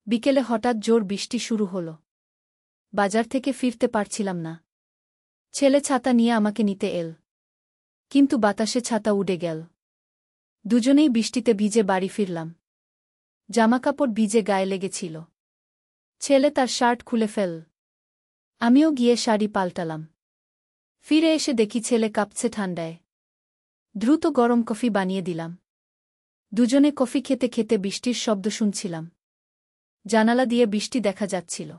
বিকেলে হঠাৎ জোর বৃষ্টি শুরু হল। বাজার থেকে ফিরতে পারছিলাম না। ছেলে ছাতা নিয়ে আমাকে নিতে এল, কিন্তু বাতাসে ছাতা উড়ে গেল। দুজনেই বৃষ্টিতে ভিজে বাড়ি ফিরলাম। জামাকাপড় ভিজে গায়ে লেগেছিল। ছেলে তার শার্ট খুলে ফেল। আমিও গিয়ে শাড়ি পাল্টালাম। ফিরে এসে দেখি ছেলে কাঁপছে ঠান্ডায়। দ্রুত গরম কফি বানিয়ে দিলাম। দুজনে কফি খেতে খেতে বৃষ্টির শব্দ শুনছিলাম। জানালা দিয়ে বৃষ্টি দেখা যাচ্ছিল।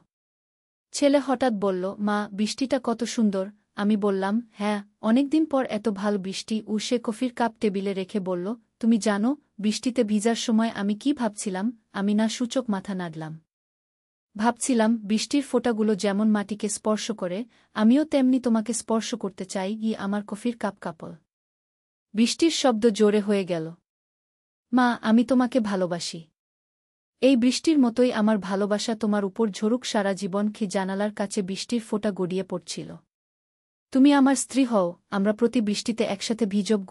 ছেলে হঠাৎ বলল, মা, বৃষ্টিটা কত সুন্দর। আমি বললাম, হ্যাঁ, অনেকদিন পর এত ভালো বৃষ্টি। সে কফির কাপ টেবিলে রেখে বলল, তুমি জানো, বৃষ্টিতে ভিজার সময় আমি কি ভাবছিলাম? আমি না সূচক মাথা নাড়লাম। ভাবছিলাম, বৃষ্টির ফোঁটাগুলো যেমন মাটিকে স্পর্শ করে, আমিও তেমনি তোমাকে স্পর্শ করতে চাই। আমার কফির কাপ কাঁপল। বৃষ্টির শব্দ জোরে হয়ে গেল। মা, আমি তোমাকে ভালোবাসি। এই বৃষ্টির মতোই আমার ভালোবাসা তোমার উপর ঝরুক সারা জীবন। জানালার কাছে বৃষ্টির ফোঁটা গড়িয়ে পড়ছিল। তুমি আমার স্ত্রী হও, আমরা প্রতি বৃষ্টিতে একসাথে ভিজব।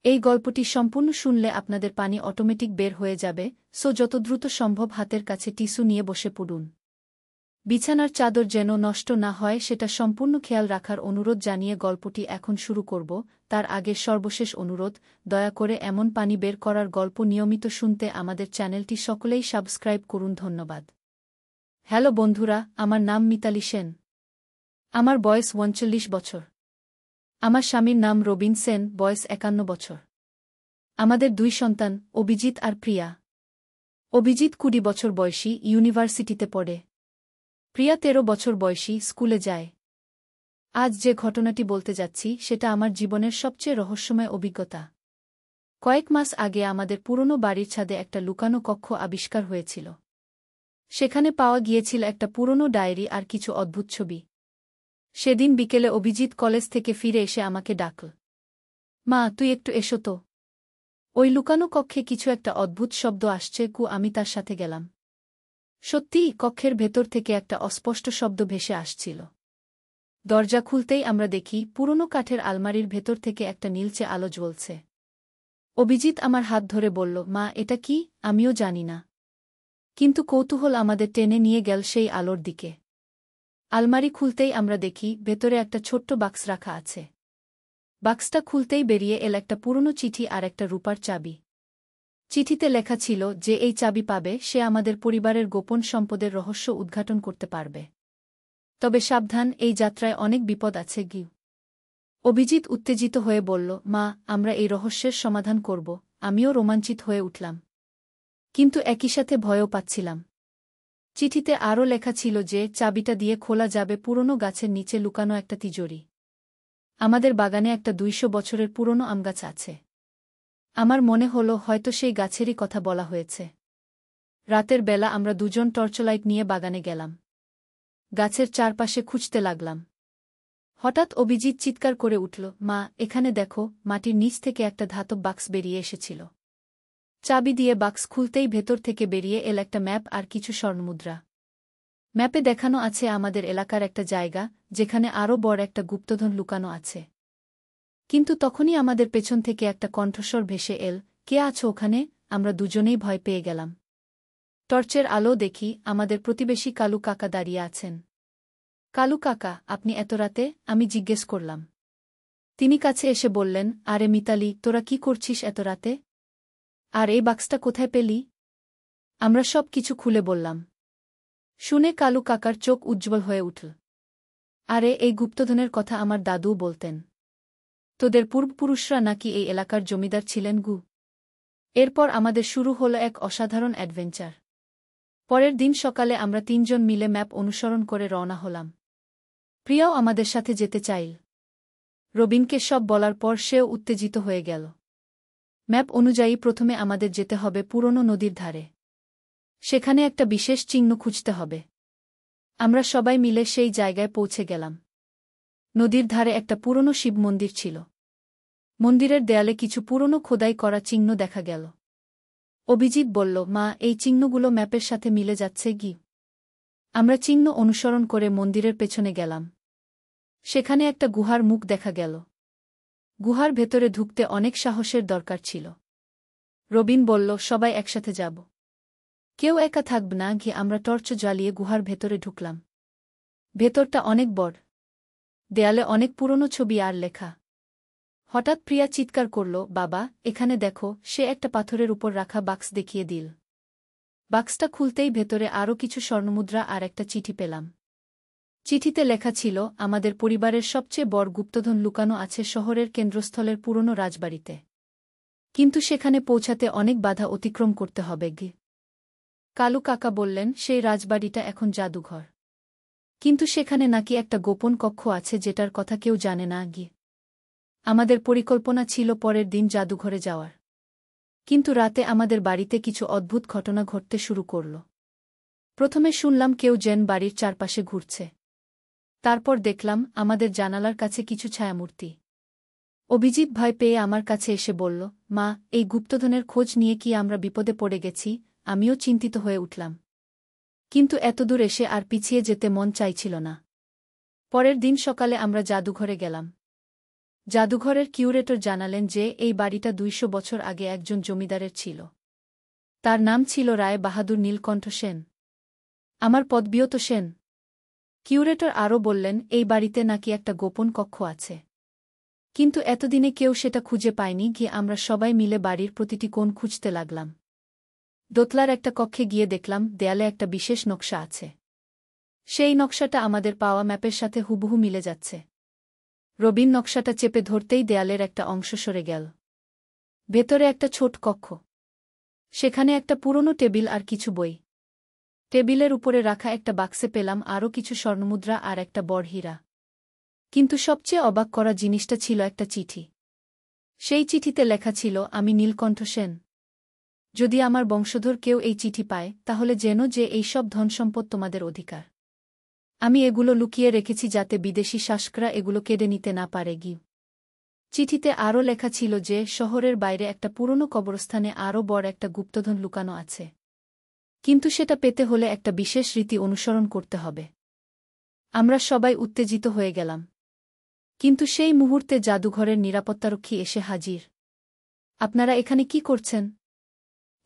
এই গল্পটি সম্পূর্ণ শুনলে আপনাদের পানি অটোমেটিক বের হয়ে যাবে, সো যত দ্রুত সম্ভব হাতের কাছে টিস্যু নিয়ে বসে পড়ুন। বিছানার চাদর যেন নষ্ট না হয় সেটা সম্পূর্ণ খেয়াল রাখার অনুরোধ জানিয়ে গল্পটি এখন শুরু করব। তার আগে সর্বশেষ অনুরোধ, দয়া করে এমন পানি বের করার গল্প নিয়মিত শুনতে আমাদের চ্যানেলটি সকলেই সাবস্ক্রাইব করুন। ধন্যবাদ। হ্যালো বন্ধুরা, আমার নাম মিতালি সেন। আমার বয়স 39 বছর। আমার স্বামীর নাম রবিন সেন, বয়স 51 বছর। আমাদের 2 সন্তান, অভিজিৎ আর প্রিয়া। অভিজিৎ 20 বছর বয়সী, ইউনিভার্সিটিতে পড়ে। প্রিয়া 13 বছর বয়সী, স্কুলে যায়। আজ যে ঘটনাটি বলতে যাচ্ছি সেটা আমার জীবনের সবচেয়ে রহস্যময় অভিজ্ঞতা। কয়েক মাস আগে আমাদের পুরনো বাড়ির ছাদে একটা লুকানো কক্ষ আবিষ্কার হয়েছিল। সেখানে পাওয়া গিয়েছিল একটা পুরনো ডায়েরি আর কিছু অদ্ভুত ছবি। সেদিন বিকেলে অভিজিৎ কলেজ থেকে ফিরে এসে আমাকে ডাকল। মা, তুই একটু এসো তো। ওই লুকানো কক্ষে কিছু একটা অদ্ভুত শব্দ আসছে। আমি তার সাথে গেলাম। সত্যিই কক্ষের ভেতর থেকে একটা অস্পষ্ট শব্দ ভেসে আসছিল। দরজা খুলতেই আমরা দেখি পুরনো কাঠের আলমারির ভেতর থেকে একটা নীলচে আলো জ্বলছে। অভিজিৎ আমার হাত ধরে বলল, মা, এটা কি? আমিও জানি না, কিন্তু কৌতূহল আমাদের টেনে নিয়ে গেল সেই আলোর দিকে। আলমারি খুলতেই আমরা দেখি ভেতরে একটা ছোট্ট বাক্স রাখা আছে। বাক্সটা খুলতেই বেরিয়ে এল একটা পুরনো চিঠি আর একটা রূপার চাবি। চিঠিতে লেখা ছিল যে এই চাবি পাবে সে আমাদের পরিবারের গোপন সম্পদের রহস্য উদ্ঘাটন করতে পারবে। তবে সাবধান, এই যাত্রায় অনেক বিপদ আছে। অভিজিৎ উত্তেজিত হয়ে বলল, মা, আমরা এই রহস্যের সমাধান করব। আমিও রোমাঞ্চিত হয়ে উঠলাম, কিন্তু একই সাথে ভয়ও পাচ্ছিলাম। চিঠিতে আরও লেখা ছিল যে চাবিটা দিয়ে খোলা যাবে পুরনো গাছের নিচে লুকানো একটা তিজোরি। আমাদের বাগানে একটা 200 বছরের পুরনো আমগাছ আছে। আমার মনে হল হয়তো সেই গাছেরই কথা বলা হয়েছে। রাতের বেলা আমরা দুজন টর্চলাইট নিয়ে বাগানে গেলাম। গাছের চারপাশে খুঁজতে লাগলাম। হঠাৎ অভিজিৎ চিৎকার করে উঠল, মা, এখানে দেখো। মাটির নিচ থেকে একটা ধাতব বাক্স বেরিয়ে এসেছিল। চাবি দিয়ে বাক্স খুলতেই ভেতর থেকে বেরিয়ে এল একটা ম্যাপ আর কিছু স্বর্ণমুদ্রা। ম্যাপে দেখানো আছে আমাদের এলাকার একটা জায়গা যেখানে আরও বড় একটা গুপ্তধন লুকানো আছে। কিন্তু তখনই আমাদের পেছন থেকে একটা কণ্ঠস্বর ভেসে এল, কে আছো ওখানে? আমরা দুজনেই ভয় পেয়ে গেলাম। টর্চের আলো দেখি আমাদের প্রতিবেশী কালু কাকা দাঁড়িয়ে আছেন। কালু কাকা, আপনি এত রাতে? আমি জিজ্ঞেস করলাম। তিনি কাছে এসে বললেন, আরে মিতালি, তোরা কি করছিস এত রাতে? আর এই বাক্সটা কোথায় পেলি? আমরা সব কিছু খুলে বললাম। শুনে কালু কাকার চোখ উজ্জ্বল হয়ে উঠল। আরে, এই গুপ্তধনের কথা আমার দাদুও বলতেন। তোদের পূর্বপুরুষরা নাকি এই এলাকার জমিদার ছিলেন। এরপর আমাদের শুরু হলো এক অসাধারণ অ্যাডভেঞ্চার। পরের দিন সকালে আমরা 3 জন মিলে ম্যাপ অনুসরণ করে রওনা হলাম। প্রিয়াও আমাদের সাথে যেতে চাইল। রবিনকে সব বলার পর সেও উত্তেজিত হয়ে গেল। ম্যাপ অনুযায়ী প্রথমে আমাদের যেতে হবে পুরনো নদীর ধারে। সেখানে একটা বিশেষ চিহ্ন খুঁজতে হবে। আমরা সবাই মিলে সেই জায়গায় পৌঁছে গেলাম। নদীর ধারে একটা পুরনো শিব মন্দির ছিল। মন্দিরের দেয়ালে কিছু পুরনো খোদাই করা চিহ্ন দেখা গেল। অভিজিৎ বলল, মা, এই চিহ্নগুলো ম্যাপের সাথে মিলে যাচ্ছে। আমরা চিহ্ন অনুসরণ করে মন্দিরের পেছনে গেলাম। সেখানে একটা গুহার মুখ দেখা গেল। গুহার ভেতরে ঢুকতে অনেক সাহসের দরকার ছিল। রবিন বলল, সবাই একসাথে যাব। কেউ একা থাকব না গিয়ে আমরা টর্চ জ্বালিয়ে গুহার ভেতরে ঢুকলাম। ভেতরটা অনেক বড়, দেয়ালে অনেক পুরনো ছবি আর লেখা। হঠাৎ প্রিয়া চিৎকার করল, বাবা, এখানে দেখো। সে একটা পাথরের উপর রাখা বাক্স দেখিয়ে দিল। বাক্সটা খুলতেই ভেতরে আরও কিছু স্বর্ণমুদ্রা আর একটা চিঠি পেলাম। চিঠিতে লেখা ছিল, আমাদের পরিবারের সবচেয়ে বড় গুপ্তধন লুকানো আছে শহরের কেন্দ্রস্থলের পুরনো রাজবাড়িতে, কিন্তু সেখানে পৌঁছাতে অনেক বাধা অতিক্রম করতে হবে। কালু কাকা বললেন, সেই রাজবাড়িটা এখন জাদুঘর, কিন্তু সেখানে নাকি একটা গোপন কক্ষ আছে যেটার কথা কেউ জানে না। আমাদের পরিকল্পনা ছিল পরের দিন জাদুঘরে যাওয়ার, কিন্তু রাতে আমাদের বাড়িতে কিছু অদ্ভুত ঘটনা ঘটতে শুরু করল। প্রথমে শুনলাম কেউ যেন বাড়ির চারপাশে ঘুরছে। তারপর দেখলাম আমাদের জানালার কাছে কিছু ছায়ামূর্তি। অভিজিৎ ভয় পেয়ে আমার কাছে এসে বলল, মা, এই গুপ্তধনের খোঁজ নিয়ে কি আমরা বিপদে পড়ে গেছি? আমিও চিন্তিত হয়ে উঠলাম, কিন্তু এতদূর এসে আর পিছিয়ে যেতে মন চাইছিল না। পরের দিন সকালে আমরা জাদুঘরে গেলাম। জাদুঘরের কিউরেটর জানালেন যে এই বাড়িটা ২০০ বছর আগে একজন জমিদারের ছিল। তার নাম ছিল রায় বাহাদুর নীলকণ্ঠ সেন। আমার পদবিও সেন। কিউরেটর আরও বললেন, এই বাড়িতে নাকি একটা গোপন কক্ষ আছে, কিন্তু এতদিনে কেউ সেটা খুঁজে পায়নি। আমরা সবাই মিলে বাড়ির প্রতিটি কোণ খুঁজতে লাগলাম। দোতলার একটা কক্ষে গিয়ে দেখলাম দেয়ালে একটা বিশেষ নকশা আছে। সেই নকশাটা আমাদের পাওয়া ম্যাপের সাথে হুবহু মিলে যাচ্ছে। রবিন নকশাটা চেপে ধরতেই দেয়ালের একটা অংশ সরে গেল। ভেতরে একটা ছোট কক্ষ, সেখানে একটা পুরনো টেবিল আর কিছু বই। টেবিলের উপরে রাখা একটা বাক্সে পেলাম আরও কিছু স্বর্ণমুদ্রা আর একটা বড় হীরা। কিন্তু সবচেয়ে অবাক করা জিনিসটা ছিল একটা চিঠি। সেই চিঠিতে লেখা ছিল, আমি নীলকণ্ঠ সেন। যদি আমার বংশধর কেউ এই চিঠি পায়, তাহলে যেন যে এই সব ধনসম্পদ তোমাদের অধিকার। আমি এগুলো লুকিয়ে রেখেছি যাতে বিদেশি শাসকরা এগুলো কেড়ে নিতে না পারে। চিঠিতে আরও লেখা ছিল যে শহরের বাইরে একটা পুরনো কবরস্থানে আরও বড় একটা গুপ্তধন লুকানো আছে, কিন্তু সেটা পেতে হলে একটা বিশেষ রীতি অনুসরণ করতে হবে। আমরা সবাই উত্তেজিত হয়ে গেলাম, কিন্তু সেই মুহূর্তে জাদুঘরের নিরাপত্তারক্ষী এসে হাজির। আপনারা এখানে কি করছেন?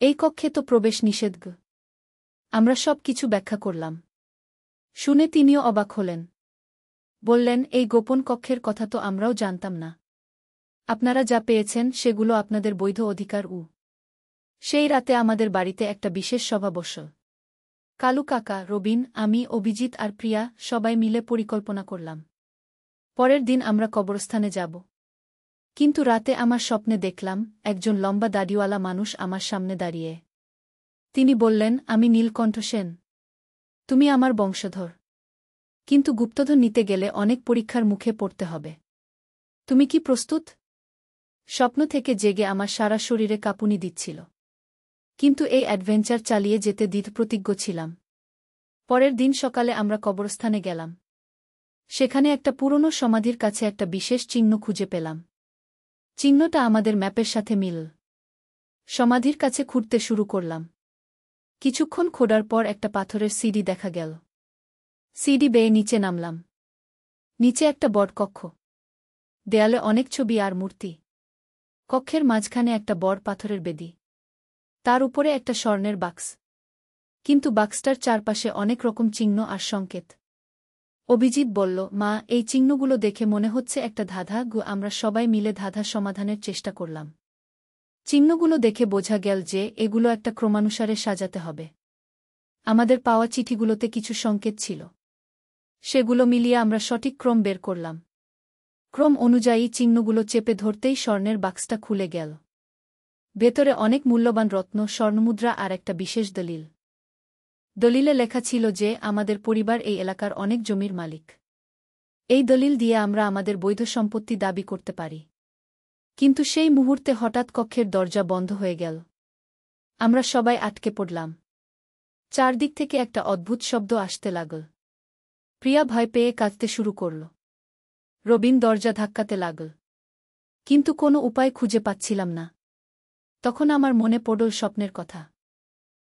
এই কক্ষে তো প্রবেশ নিষেধ। আমরা সব কিছু ব্যাখ্যা করলাম। শুনে তিনিও অবাক হলেন। বললেন, এই গোপন কক্ষের কথা তো আমরাও জানতাম না। আপনারা যা পেয়েছেন সেগুলো আপনাদের বৈধ অধিকার। সেই রাতে আমাদের বাড়িতে একটা বিশেষ সভা বসল। কালু কাকা, রবিন, আমি, অভিজিৎ আর প্রিয়া সবাই মিলে পরিকল্পনা করলাম। পরের দিন আমরা কবরস্থানে যাব। কিন্তু রাতে আমার স্বপ্নে দেখলাম একজন লম্বা দাড়িওয়ালা মানুষ আমার সামনে দাঁড়িয়ে। তিনি বললেন, আমি নীলকণ্ঠ সেন। তুমি আমার বংশধর, কিন্তু গুপ্তধন নিতে গেলে অনেক পরীক্ষার মুখে পড়তে হবে। তুমি কি প্রস্তুত? স্বপ্ন থেকে জেগে আমার সারা শরীরে কাঁপুনি দিচ্ছিল, কিন্তু এই অ্যাডভেঞ্চার চালিয়ে যেতে দৃঢ়প্রতিজ্ঞ ছিলাম। পরের দিন সকালে আমরা কবরস্থানে গেলাম। সেখানে একটা পুরনো সমাধির কাছে একটা বিশেষ চিহ্ন খুঁজে পেলাম। চিহ্নটা আমাদের ম্যাপের সাথে মিল। সমাধির কাছে খুঁড়তে শুরু করলাম। কিছুক্ষণ খোঁড়ার পর একটা পাথরের সিঁড়ি দেখা গেল। সিঁড়ি বেয়ে নিচে নামলাম। নিচে একটা বড় কক্ষ, দেয়ালে অনেক ছবি আর মূর্তি। কক্ষের মাঝখানে একটা বড় পাথরের বেদি, তার উপরে একটা স্বর্ণের বাক্স, কিন্তু বাক্সটার চারপাশে অনেক রকম চিহ্ন আর সংকেত। অভিজিৎ বলল, মা, এই চিহ্নগুলো দেখে মনে হচ্ছে একটা ধাঁধা। আমরা সবাই মিলে ধাঁধা সমাধানের চেষ্টা করলাম। চিহ্নগুলো দেখে বোঝা গেল যে এগুলো একটা ক্রমানুসারে সাজাতে হবে। আমাদের পাওয়া চিঠিগুলোতে কিছু সংকেত ছিল, সেগুলো মিলিয়ে আমরা সঠিক ক্রম বের করলাম। ক্রম অনুযায়ী চিহ্নগুলো চেপে ধরতেই স্বর্ণের বাক্সটা খুলে গেল। ভেতরে অনেক মূল্যবান রত্ন, স্বর্ণমুদ্রা আর একটা বিশেষ দলিল। দলিলে লেখা ছিল যে আমাদের পরিবার এই এলাকার অনেক জমির মালিক। এই দলিল দিয়ে আমরা আমাদের বৈধ সম্পত্তি দাবি করতে পারি। কিন্তু সেই মুহূর্তে হঠাৎ কক্ষের দরজা বন্ধ হয়ে গেল। আমরা সবাই আটকে পড়লাম। চারদিক থেকে একটা অদ্ভুত শব্দ আসতে লাগল। প্রিয়া ভয় পেয়ে কাঁদতে শুরু করল। রবিন দরজা ধাক্কাতে লাগল, কিন্তু কোনো উপায় খুঁজে পাচ্ছিলাম না। তখন আমার মনে পড়ল স্বপ্নের কথা।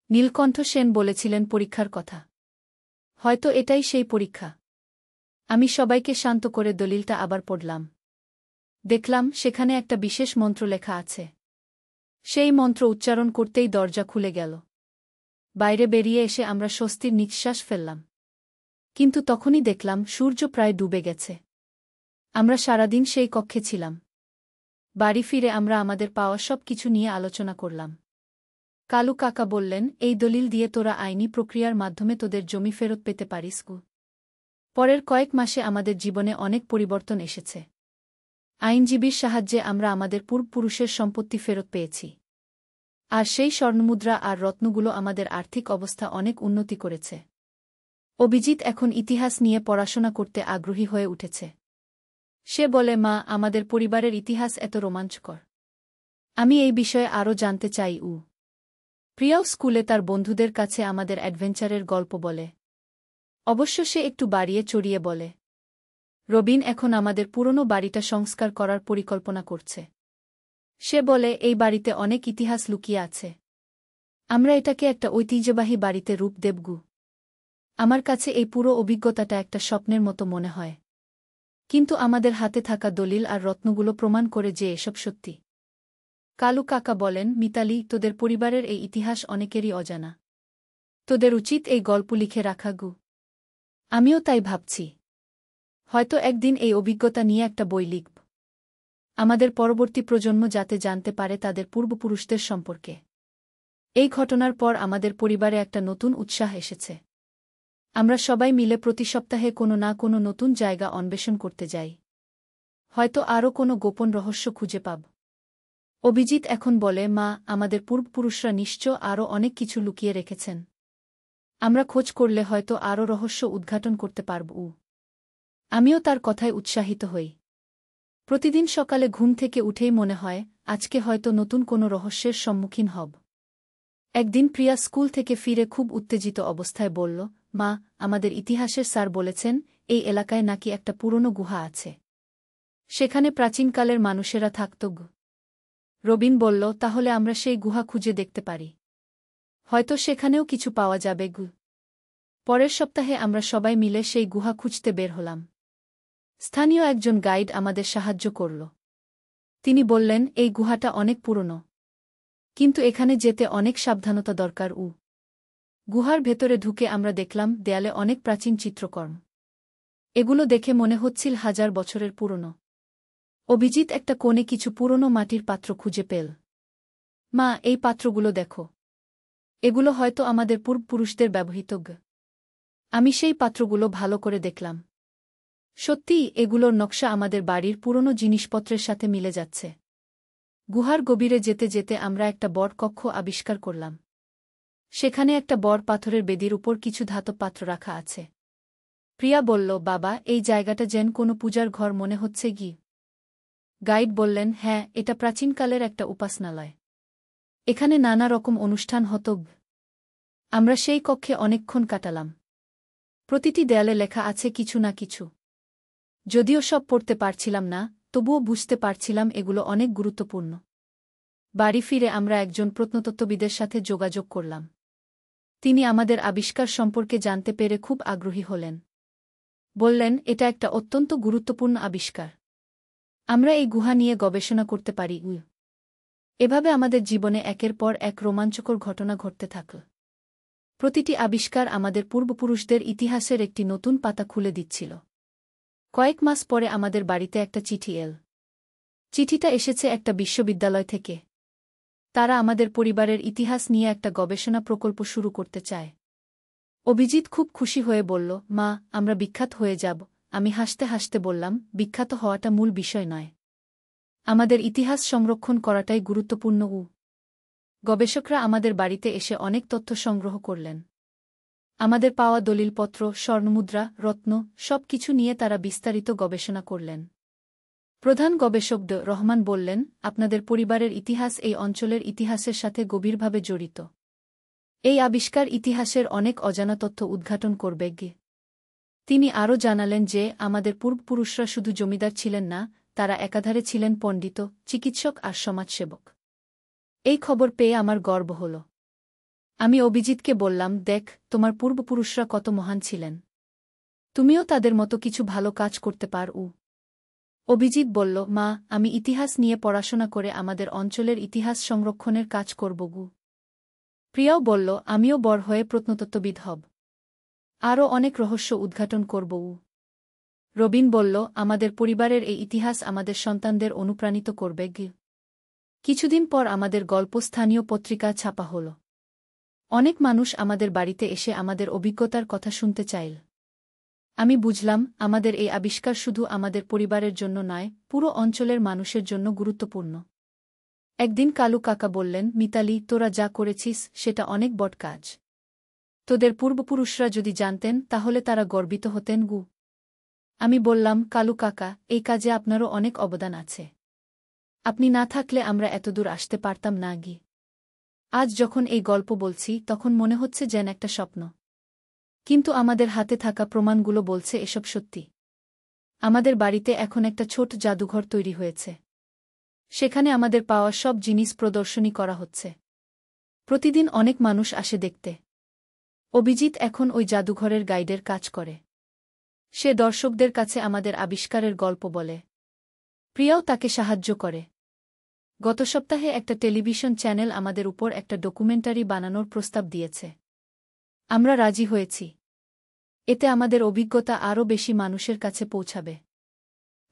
নীলকণ্ঠ সেন বলেছিলেন পরীক্ষার কথা। হয়তো এটাই সেই পরীক্ষা। আমি সবাইকে শান্ত করে দলিলটা আবার পড়লাম। দেখলাম সেখানে একটা বিশেষ মন্ত্র লেখা আছে। সেই মন্ত্র উচ্চারণ করতেই দরজা খুলে গেল। বাইরে বেরিয়ে এসে আমরা স্বস্তির নিঃশ্বাস ফেললাম। কিন্তু তখনই দেখলাম সূর্য প্রায় ডুবে গেছে। আমরা সারাদিন সেই কক্ষে ছিলাম। বাড়ি ফিরে আমরা আমাদের পাওয়া সব কিছু নিয়ে আলোচনা করলাম। কালু কাকা বললেন, এই দলিল দিয়ে তোরা আইনি প্রক্রিয়ার মাধ্যমে তোদের জমি ফেরত পেতে পারিস। পরের কয়েক মাসে আমাদের জীবনে অনেক পরিবর্তন এসেছে। আইনজীবীর সাহায্যে আমরা আমাদের পূর্বপুরুষের সম্পত্তি ফেরত পেয়েছি। আর সেই স্বর্ণমুদ্রা আর রত্নগুলো আমাদের আর্থিক অবস্থা অনেক উন্নতি করেছে। অভিজিৎ এখন ইতিহাস নিয়ে পড়াশোনা করতে আগ্রহী হয়ে উঠেছে। সে বলে, মা, আমাদের পরিবারের ইতিহাস এত রোমাঞ্চকর। আমি এই বিষয়ে আরও জানতে চাই। প্রিয়াও স্কুলে তার বন্ধুদের কাছে আমাদের অ্যাডভেঞ্চারের গল্প বলে। অবশ্য সে একটু বাড়িয়ে চড়িয়ে বলে। রবিন এখন আমাদের পুরনো বাড়িটা সংস্কার করার পরিকল্পনা করছে। সে বলে, এই বাড়িতে অনেক ইতিহাস লুকিয়ে আছে। আমরা এটাকে একটা ঐতিহ্যবাহী বাড়িতে রূপ দেব। আমার কাছে এই পুরো অভিজ্ঞতাটা একটা স্বপ্নের মতো মনে হয়। কিন্তু আমাদের হাতে থাকা দলিল আর রত্নগুলো প্রমাণ করে যে এসব সত্যি। কালু কাকা বলেন, মিতালি, তোদের পরিবারের এই ইতিহাস অনেকেরই অজানা। তোদের উচিত এই গল্প লিখে রাখা। আমিও তাই ভাবছি। হয়তো একদিন এই অভিজ্ঞতা নিয়ে একটা বই লিখব। আমাদের পরবর্তী প্রজন্ম যাতে জানতে পারে তাদের পূর্বপুরুষদের সম্পর্কে। এই ঘটনার পর আমাদের পরিবারে একটা নতুন উৎসাহ এসেছে। আমরা সবাই মিলে প্রতি সপ্তাহে কোনো না কোনো নতুন জায়গা অন্বেষণ করতে যাই। হয়তো আরও কোনো গোপন রহস্য খুঁজে পাব। অভিজিৎ এখন বলে, মা, আমাদের পূর্বপুরুষরা নিশ্চয় আরও অনেক কিছু লুকিয়ে রেখেছেন। আমরা খোঁজ করলে হয়তো আরও রহস্য উদ্ঘাটন করতে পারব। আমিও তার কথায় উৎসাহিত হই। প্রতিদিন সকালে ঘুম থেকে উঠেই মনে হয়, আজকে হয়তো নতুন কোনো রহস্যের সম্মুখীন হব। একদিন প্রিয়া স্কুল থেকে ফিরে খুব উত্তেজিত অবস্থায় বলল, মা, আমাদের ইতিহাসের স্যার বলেছেন এই এলাকায় নাকি একটা পুরনো গুহা আছে। সেখানে প্রাচীনকালের মানুষেরা থাকত। রবিন বলল, তাহলে আমরা সেই গুহা খুঁজে দেখতে পারি। হয়তো সেখানেও কিছু পাওয়া যাবে। পরের সপ্তাহে আমরা সবাই মিলে সেই গুহা খুঁজতে বের হলাম। স্থানীয় একজন গাইড আমাদের সাহায্য করল। তিনি বললেন, এই গুহাটা অনেক পুরনো। কিন্তু এখানে যেতে অনেক সাবধানতা দরকার। গুহার ভেতরে ঢুকে আমরা দেখলাম দেয়ালে অনেক প্রাচীন চিত্রকর্ম। এগুলো দেখে মনে হচ্ছিল 1000 বছরের পুরনো। অভিজিৎ একটা কোণে কিছু পুরনো মাটির পাত্র খুঁজে পেল। মা, এই পাত্রগুলো দেখো। এগুলো হয়তো আমাদের পূর্বপুরুষদের ব্যবহৃত। আমি সেই পাত্রগুলো ভালো করে দেখলাম। সত্যিই এগুলোর নকশা আমাদের বাড়ির পুরনো জিনিসপত্রের সাথে মিলে যাচ্ছে। গুহার গভীরে যেতে যেতে আমরা একটা বড় কক্ষ আবিষ্কার করলাম। সেখানে একটা বড় পাথরের বেদির উপর কিছু ধাতব পাত্র রাখা আছে। প্রিয়া বলল, বাবা, এই জায়গাটা যেন কোনো পূজার ঘর মনে হচ্ছে। গাইড বললেন, হ্যাঁ, এটা প্রাচীনকালের একটা উপাসনালয়। এখানে নানা রকম অনুষ্ঠান হতো। আমরা সেই কক্ষে অনেকক্ষণ কাটালাম। প্রতিটি দেয়ালে লেখা আছে কিছু না কিছু। যদিও সব পড়তে পারছিলাম না, তবুও বুঝতে পারছিলাম এগুলো অনেক গুরুত্বপূর্ণ। বাড়ি ফিরে আমরা একজন প্রত্নতত্ত্ববিদের সাথে যোগাযোগ করলাম। তিনি আমাদের আবিষ্কার সম্পর্কে জানতে পেরে খুব আগ্রহী হলেন। বললেন, এটা একটা অত্যন্ত গুরুত্বপূর্ণ আবিষ্কার। আমরা এই গুহা নিয়ে গবেষণা করতে পারি। এভাবে আমাদের জীবনে একের পর এক রোমাঞ্চকর ঘটনা ঘটতে থাকল। প্রতিটি আবিষ্কার আমাদের পূর্বপুরুষদের ইতিহাসের একটি নতুন পাতা খুলে দিচ্ছিল। কয়েক মাস পরে আমাদের বাড়িতে একটা চিঠি এল। চিঠিটা এসেছে একটা বিশ্ববিদ্যালয় থেকে। তারা আমাদের পরিবারের ইতিহাস নিয়ে একটা গবেষণা প্রকল্প শুরু করতে চায়। অভিজিৎ খুব খুশি হয়ে বলল, মা, আমরা বিখ্যাত হয়ে যাব। আমি হাসতে হাসতে বললাম, বিখ্যাত হওয়াটা মূল বিষয় নয়। আমাদের ইতিহাস সংরক্ষণ করাটাই গুরুত্বপূর্ণ। গবেষকরা আমাদের বাড়িতে এসে অনেক তথ্য সংগ্রহ করলেন। আমাদের পাওয়া দলিলপত্র, স্বর্ণমুদ্রা, রত্ন সব কিছু নিয়ে তারা বিস্তারিত গবেষণা করলেন। প্রধান গবেষক রহমান বললেন, আপনাদের পরিবারের ইতিহাস এই অঞ্চলের ইতিহাসের সাথে গভীরভাবে জড়িত। এই আবিষ্কার ইতিহাসের অনেক অজানা তথ্য উদ্ঘাটন করবে। তিনি আরও জানালেন যে আমাদের পূর্বপুরুষরা শুধু জমিদার ছিলেন না, তারা একাধারে ছিলেন পণ্ডিত, চিকিৎসক আর সমাজসেবক। এই খবর পেয়ে আমার গর্ব হল। আমি অভিজিৎকে বললাম, দেখ, তোমার পূর্বপুরুষরা কত মহান ছিলেন। তুমিও তাদের মতো কিছু ভালো কাজ করতে পারো। অভিজিৎ বলল, মা, আমি ইতিহাস নিয়ে পড়াশোনা করে আমাদের অঞ্চলের ইতিহাস সংরক্ষণের কাজ করব। প্রিয়াও বলল, আমিও বড় হয়ে প্রত্নতত্ত্ববিদ হব। আরও অনেক রহস্য উদ্ঘাটন করব। রবিন বলল, আমাদের পরিবারের এই ইতিহাস আমাদের সন্তানদের অনুপ্রাণিত করবে। কিছুদিন পর আমাদের গল্প স্থানীয় পত্রিকা ছাপা হল। অনেক মানুষ আমাদের বাড়িতে এসে আমাদের অভিজ্ঞতার কথা শুনতে চাইল। আমি বুঝলাম, আমাদের এই আবিষ্কার শুধু আমাদের পরিবারের জন্য নয়, পুরো অঞ্চলের মানুষের জন্য গুরুত্বপূর্ণ। একদিন কালু কাকা বললেন, মিতালি, তোরা যা করেছিস সেটা অনেক বড় কাজ। তোদের পূর্বপুরুষরা যদি জানতেন তাহলে তারা গর্বিত হতেন। আমি বললাম, কালু কাকা, এই কাজে আপনারও অনেক অবদান আছে। আপনি না থাকলে আমরা এতদূর আসতে পারতাম না। আজ যখন এই গল্প বলছি তখন মনে হচ্ছে যেন একটা স্বপ্ন। কিন্তু আমাদের হাতে থাকা প্রমাণগুলো বলছে এসব সত্যি। আমাদের বাড়িতে এখন একটা ছোট জাদুঘর তৈরি হয়েছে। সেখানে আমাদের পাওয়া সব জিনিস প্রদর্শনী করা হচ্ছে। প্রতিদিন অনেক মানুষ আসে দেখতে। অভিজিৎ এখন ওই জাদুঘরের গাইডের কাজ করে। সে দর্শকদের কাছে আমাদের আবিষ্কারের গল্প বলে। প্রিয়াও তাকে সাহায্য করে। গত সপ্তাহে একটা টেলিভিশন চ্যানেল আমাদের উপর একটা ডকুমেন্টারি বানানোর প্রস্তাব দিয়েছে। আমরা রাজি হয়েছি। এতে আমাদের অভিজ্ঞতা আরও বেশি মানুষের কাছে পৌঁছাবে।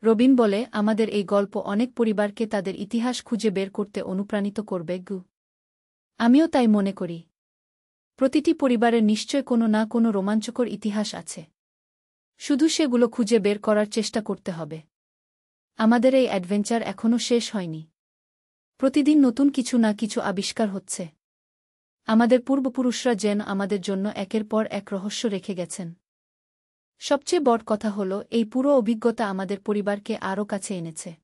রবিন বলে, আমাদের এই গল্প অনেক পরিবারকে তাদের ইতিহাস খুঁজে বের করতে অনুপ্রাণিত করবে। আমিও তাই মনে করি। প্রতিটি পরিবারের নিশ্চয় কোনো না কোনো রোমাঞ্চকর ইতিহাস আছে। শুধু সেগুলো খুঁজে বের করার চেষ্টা করতে হবে। আমাদের এই অ্যাডভেঞ্চার এখনও শেষ হয়নি। প্রতিদিন নতুন কিছু না কিছু আবিষ্কার হচ্ছে। আমাদের পূর্বপুরুষরা যেন আমাদের জন্য একের পর এক রহস্য রেখে গেছেন। সবচেয়ে বড় কথা হল, এই পুরো অভিজ্ঞতা আমাদের পরিবারকে আরও কাছে এনেছে।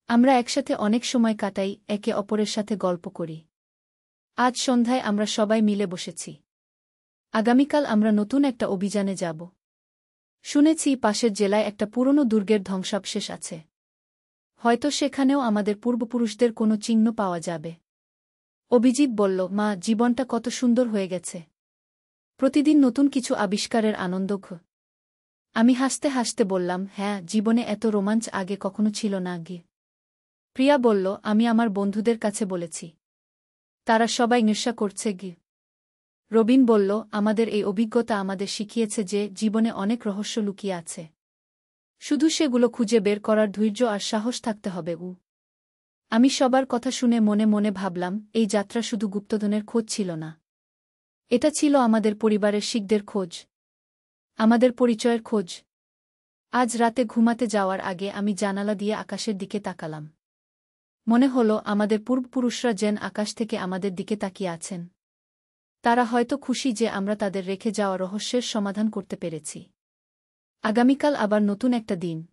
আমরা একসাথে অনেক সময় কাটাই, একে অপরের সাথে গল্প করি। আজ সন্ধ্যায় আমরা সবাই মিলে বসেছি। আগামীকাল আমরা নতুন একটা অভিযানে যাব। শুনেছি পাশের জেলায় একটা পুরনো দুর্গের ধ্বংসাবশেষ আছে। হয়তো সেখানেও আমাদের পূর্বপুরুষদের কোনো চিহ্ন পাওয়া যাবে। অভিজিৎ বলল, মা, জীবনটা কত সুন্দর হয়ে গেছে। প্রতিদিন নতুন কিছু আবিষ্কারের আনন্দ। আমি হাসতে হাসতে বললাম, হ্যাঁ, জীবনে এত রোমাঞ্চ আগে কখনো ছিল না। প্রিয়া বলল, আমি আমার বন্ধুদের কাছে বলেছি। তারা সবাই নেশা করছে। রবিন বলল, আমাদের এই অভিজ্ঞতা আমাদের শিখিয়েছে যে জীবনে অনেক রহস্য লুকিয়ে আছে। শুধু সেগুলো খুঁজে বের করার ধৈর্য আর সাহস থাকতে হবে। আমি সবার কথা শুনে মনে মনে ভাবলাম, এই যাত্রা শুধু গুপ্তধনের খোঁজ ছিল না। এটা ছিল আমাদের পরিবারের শিকদের খোঁজ। আমাদের পরিচয়ের খোঁজ। আজ রাতে ঘুমাতে যাওয়ার আগে আমি জানালা দিয়ে আকাশের দিকে তাকালাম। মনে হলো আমাদের পূর্বপুরুষরা যেন আকাশ থেকে আমাদের দিকে তাকিয়ে আছেন। তারা হয়তো খুশি যে আমরা তাদের রেখে যাওয়া রহস্যের সমাধান করতে পেরেছি। আগামীকাল আবার নতুন একটা দিন।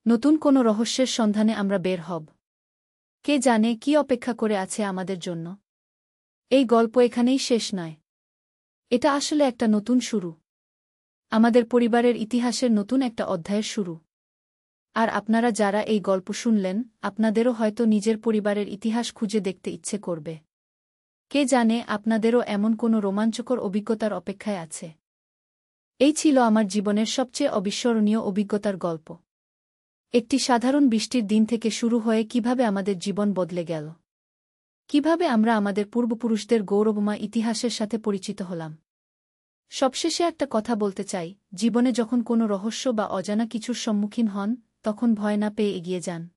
নতুন কোনো রহস্যের সন্ধানে আমরা বের হব। কে জানে কি অপেক্ষা করে আছে আমাদের জন্য। এই গল্প এখানেই শেষ নয়। এটা আসলে একটা নতুন শুরু। আমাদের পরিবারের ইতিহাসের নতুন একটা অধ্যায়ের শুরু। আর আপনারা যারা এই গল্প শুনলেন, আপনাদেরও হয়তো নিজের পরিবারের ইতিহাস খুঁজে দেখতে ইচ্ছে করবে। কে জানে আপনাদেরও এমন কোনো রোমাঞ্চকর অভিজ্ঞতার অপেক্ষায় আছে। এই ছিল আমার জীবনের সবচেয়ে অবিস্মরণীয় অভিজ্ঞতার গল্প। একটি সাধারণ বৃষ্টির দিন থেকে শুরু হয়ে কিভাবে আমাদের জীবন বদলে গেল। কিভাবে আমরা আমাদের পূর্বপুরুষদের গৌরবময় ইতিহাসের সাথে পরিচিত হলাম। সবশেষে একটা কথা বলতে চাই, জীবনে যখন কোনো রহস্য বা অজানা কিছুর সম্মুখীন হন, তখন ভয় না পেয়ে এগিয়ে যান।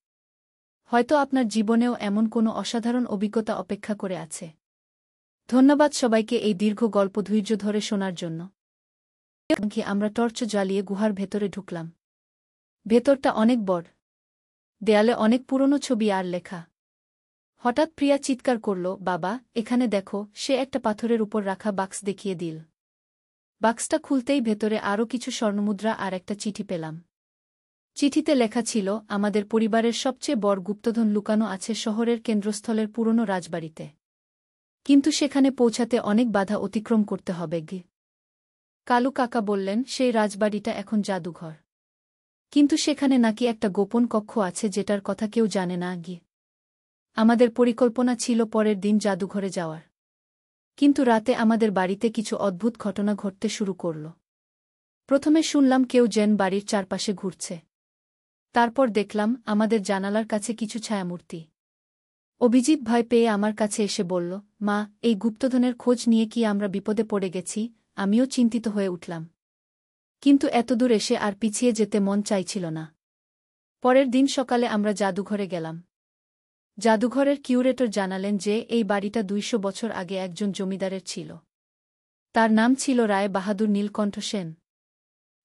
হয়তো আপনার জীবনেও এমন কোনো অসাধারণ অভিজ্ঞতা অপেক্ষা করে আছে। ধন্যবাদ সবাইকে এই দীর্ঘ গল্প ধৈর্য ধরে শোনার জন্য। আমরা টর্চ জ্বালিয়ে গুহার ভেতরে ঢুকলাম। ভেতরটা অনেক বড়। দেয়ালে অনেক পুরনো ছবি আর লেখা। হঠাৎ প্রিয়া চিৎকার করল, বাবা, এখানে দেখো। সে একটা পাথরের উপর রাখা বাক্স দেখিয়ে দিল। বাক্সটা খুলতেই ভেতরে আরও কিছু স্বর্ণমুদ্রা আর একটা চিঠি পেলাম। চিঠিতে লেখা ছিল, আমাদের পরিবারের সবচেয়ে বড় গুপ্তধন লুকানো আছে শহরের কেন্দ্রস্থলের পুরনো রাজবাড়িতে। কিন্তু সেখানে পৌঁছাতে অনেক বাধা অতিক্রম করতে হবে। কালু কাকা বললেন, সেই রাজবাড়িটা এখন জাদুঘর। কিন্তু সেখানে নাকি একটা গোপন কক্ষ আছে যেটার কথা কেউ জানে না। আমাদের পরিকল্পনা ছিল পরের দিন জাদুঘরে যাওয়ার। কিন্তু রাতে আমাদের বাড়িতে কিছু অদ্ভুত ঘটনা ঘটতে শুরু করল। প্রথমে শুনলাম কেউ যেন বাড়ির চারপাশে ঘুরছে। তারপর দেখলাম আমাদের জানালার কাছে কিছু ছায়ামূর্তি। অভিজিৎ ভয় পেয়ে আমার কাছে এসে বলল, মা, এই গুপ্তধনের খোঁজ নিয়ে কি আমরা বিপদে পড়ে গেছি? আমিও চিন্তিত হয়ে উঠলাম। কিন্তু এতদূর এসে আর পিছিয়ে যেতে মন চাইছিল না। পরের দিন সকালে আমরা জাদুঘরে গেলাম। জাদুঘরের কিউরেটর জানালেন যে এই বাড়িটা ২০০ বছর আগে একজন জমিদারের ছিল। তার নাম ছিল রায় বাহাদুর নীলকণ্ঠ সেন।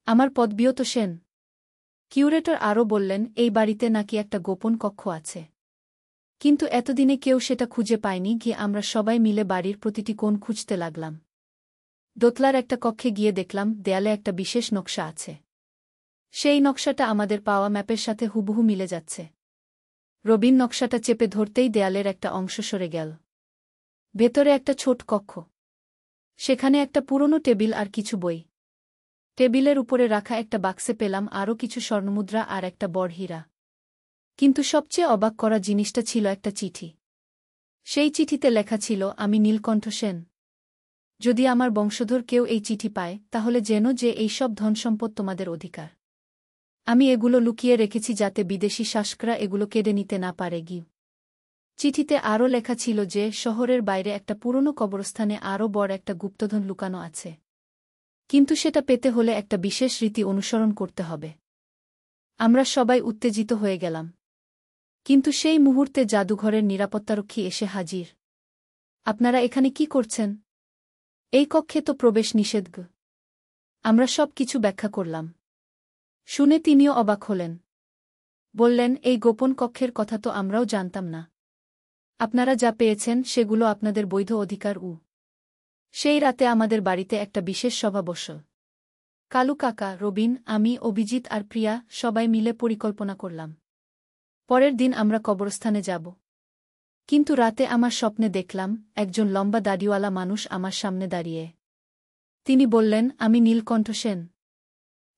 আমার পদবিও তো সেন। কিউরেটর আরও বললেন, এই বাড়িতে নাকি একটা গোপন কক্ষ আছে। কিন্তু এতদিনে কেউ সেটা খুঁজে পায়নি। গিয়ে আমরা সবাই মিলে বাড়ির প্রতিটি কোণ খুঁজতে লাগলাম। দোতলার একটা কক্ষে গিয়ে দেখলাম দেয়ালে একটা বিশেষ নকশা আছে। সেই নকশাটা আমাদের পাওয়া ম্যাপের সাথে হুবহু মিলে যাচ্ছে। রবিন নকশাটা চেপে ধরতেই দেয়ালের একটা অংশ সরে গেল। ভেতরে একটা ছোট কক্ষ। সেখানে একটা পুরনো টেবিল আর কিছু বই। টেবিলের উপরে রাখা একটা বাক্সে পেলাম আরও কিছু স্বর্ণমুদ্রা আর একটা বড় হীরা। কিন্তু সবচেয়ে অবাক করা জিনিসটা ছিল একটা চিঠি। সেই চিঠিতে লেখা ছিল, আমি নীলকণ্ঠ সেন। যদি আমার বংশধর কেউ এই চিঠি পায়, তাহলে যেন যে এই সব ধনসম্পদ তোমাদের অধিকার। আমি এগুলো লুকিয়ে রেখেছি যাতে বিদেশি শাসকরা এগুলো কেড়ে নিতে না পারে। চিঠিতে আরও লেখা ছিল যে শহরের বাইরে একটা পুরনো কবরস্থানে আরও বড় একটা গুপ্তধন লুকানো আছে। কিন্তু সেটা পেতে হলে একটা বিশেষ রীতি অনুসরণ করতে হবে। আমরা সবাই উত্তেজিত হয়ে গেলাম। কিন্তু সেই মুহূর্তে জাদুঘরের নিরাপত্তারক্ষী এসে হাজির। আপনারা এখানে কি করছেন? এই কক্ষে তো প্রবেশ নিষেধ। আমরা সব কিছু ব্যাখ্যা করলাম। শুনে তিনিও অবাক হলেন। বললেন, এই গোপন কক্ষের কথা তো আমরাও জানতাম না। আপনারা যা পেয়েছেন সেগুলো আপনাদের বৈধ অধিকার। সেই রাতে আমাদের বাড়িতে একটা বিশেষ সভা বসল। কালু কাকা, রবিন, আমি, অভিজিৎ আর প্রিয়া সবাই মিলে পরিকল্পনা করলাম। পরের দিন আমরা কবরস্থানে যাব। কিন্তু রাতে আমার স্বপ্নে দেখলাম একজন লম্বা দাড়িওয়ালা মানুষ আমার সামনে দাঁড়িয়ে। তিনি বললেন, আমি নীলকণ্ঠ সেন।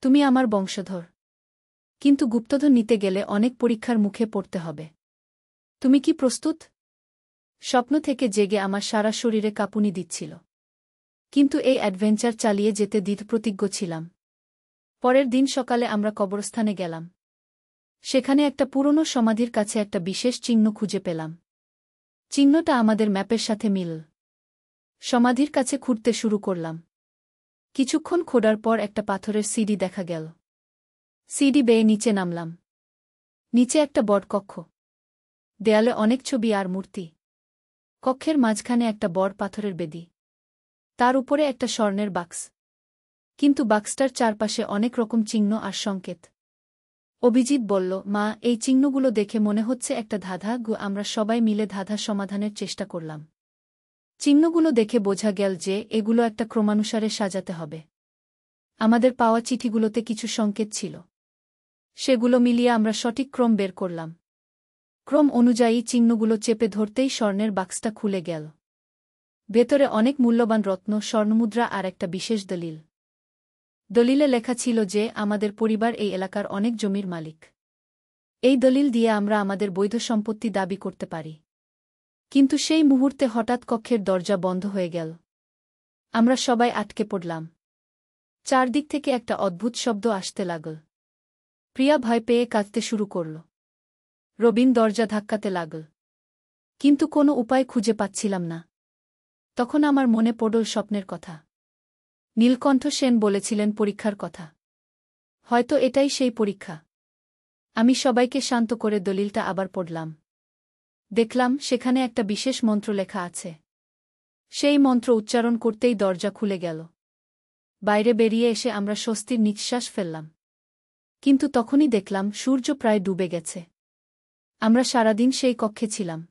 তুমি আমার বংশধর। কিন্তু গুপ্তধন নিতে গেলে অনেক পরীক্ষার মুখে পড়তে হবে। তুমি কি প্রস্তুত? স্বপ্ন থেকে জেগে আমার সারা শরীরে কাঁপুনি দিচ্ছিল। কিন্তু এই অ্যাডভেঞ্চার চালিয়ে যেতে দৃঢ়প্রতিজ্ঞ ছিলাম। পরের দিন সকালে আমরা কবরস্থানে গেলাম। সেখানে একটা পুরনো সমাধির কাছে একটা বিশেষ চিহ্ন খুঁজে পেলাম। চিহ্নটা আমাদের ম্যাপের সাথে মিল। সমাধির কাছে খুঁড়তে শুরু করলাম। কিছুক্ষণ খোঁড়ার পর একটা পাথরের সিঁড়ি দেখা গেল। সিঁড়ি বেয়ে নিচে নামলাম। নিচে একটা বড় কক্ষ। দেয়ালে অনেক ছবি আর মূর্তি। কক্ষের মাঝখানে একটা বড় পাথরের বেদি। তার উপরে একটা স্বর্ণের বাক্স। কিন্তু বাক্সটার চারপাশে অনেক রকম চিহ্ন আর সংকেত। অভিজিৎ বলল, মা, এই চিহ্নগুলো দেখে মনে হচ্ছে একটা ধাঁধা। আমরা সবাই মিলে ধাঁধা সমাধানের চেষ্টা করলাম। চিহ্নগুলো দেখে বোঝা গেল যে এগুলো একটা ক্রমানুসারে সাজাতে হবে। আমাদের পাওয়া চিঠিগুলোতে কিছু সংকেত ছিল। সেগুলো মিলিয়ে আমরা সঠিক ক্রম বের করলাম। ক্রম অনুযায়ী চিহ্নগুলো চেপে ধরতেই স্বর্ণের বাক্সটা খুলে গেল। ভেতরে অনেক মূল্যবান রত্ন, স্বর্ণমুদ্রা আর একটা বিশেষ দলিল। দলিলে লেখা ছিল যে আমাদের পরিবার এই এলাকার অনেক জমির মালিক। এই দলিল দিয়ে আমরা আমাদের বৈধ সম্পত্তি দাবি করতে পারি। কিন্তু সেই মুহূর্তে হঠাৎ কক্ষের দরজা বন্ধ হয়ে গেল। আমরা সবাই আটকে পড়লাম। চারদিক থেকে একটা অদ্ভুত শব্দ আসতে লাগল। প্রিয়া ভয় পেয়ে কাঁদতে শুরু করল। রবিন দরজা ধাক্কাতে লাগল। কিন্তু কোনো উপায় খুঁজে পাচ্ছিলাম না। তখন আমার মনে পড়ল স্বপ্নের কথা। নীলকণ্ঠ সেন বলেছিলেন পরীক্ষার কথা। হয়তো এটাই সেই পরীক্ষা। আমি সবাইকে শান্ত করে দলিলটা আবার পড়লাম। দেখলাম সেখানে একটা বিশেষ মন্ত্র লেখা আছে। সেই মন্ত্র উচ্চারণ করতেই দরজা খুলে গেল। বাইরে বেরিয়ে এসে আমরা স্বস্তির নিঃশ্বাস ফেললাম। কিন্তু তখনই দেখলাম সূর্য প্রায় ডুবে গেছে। আমরা সারাদিন সেই কক্ষে ছিলাম।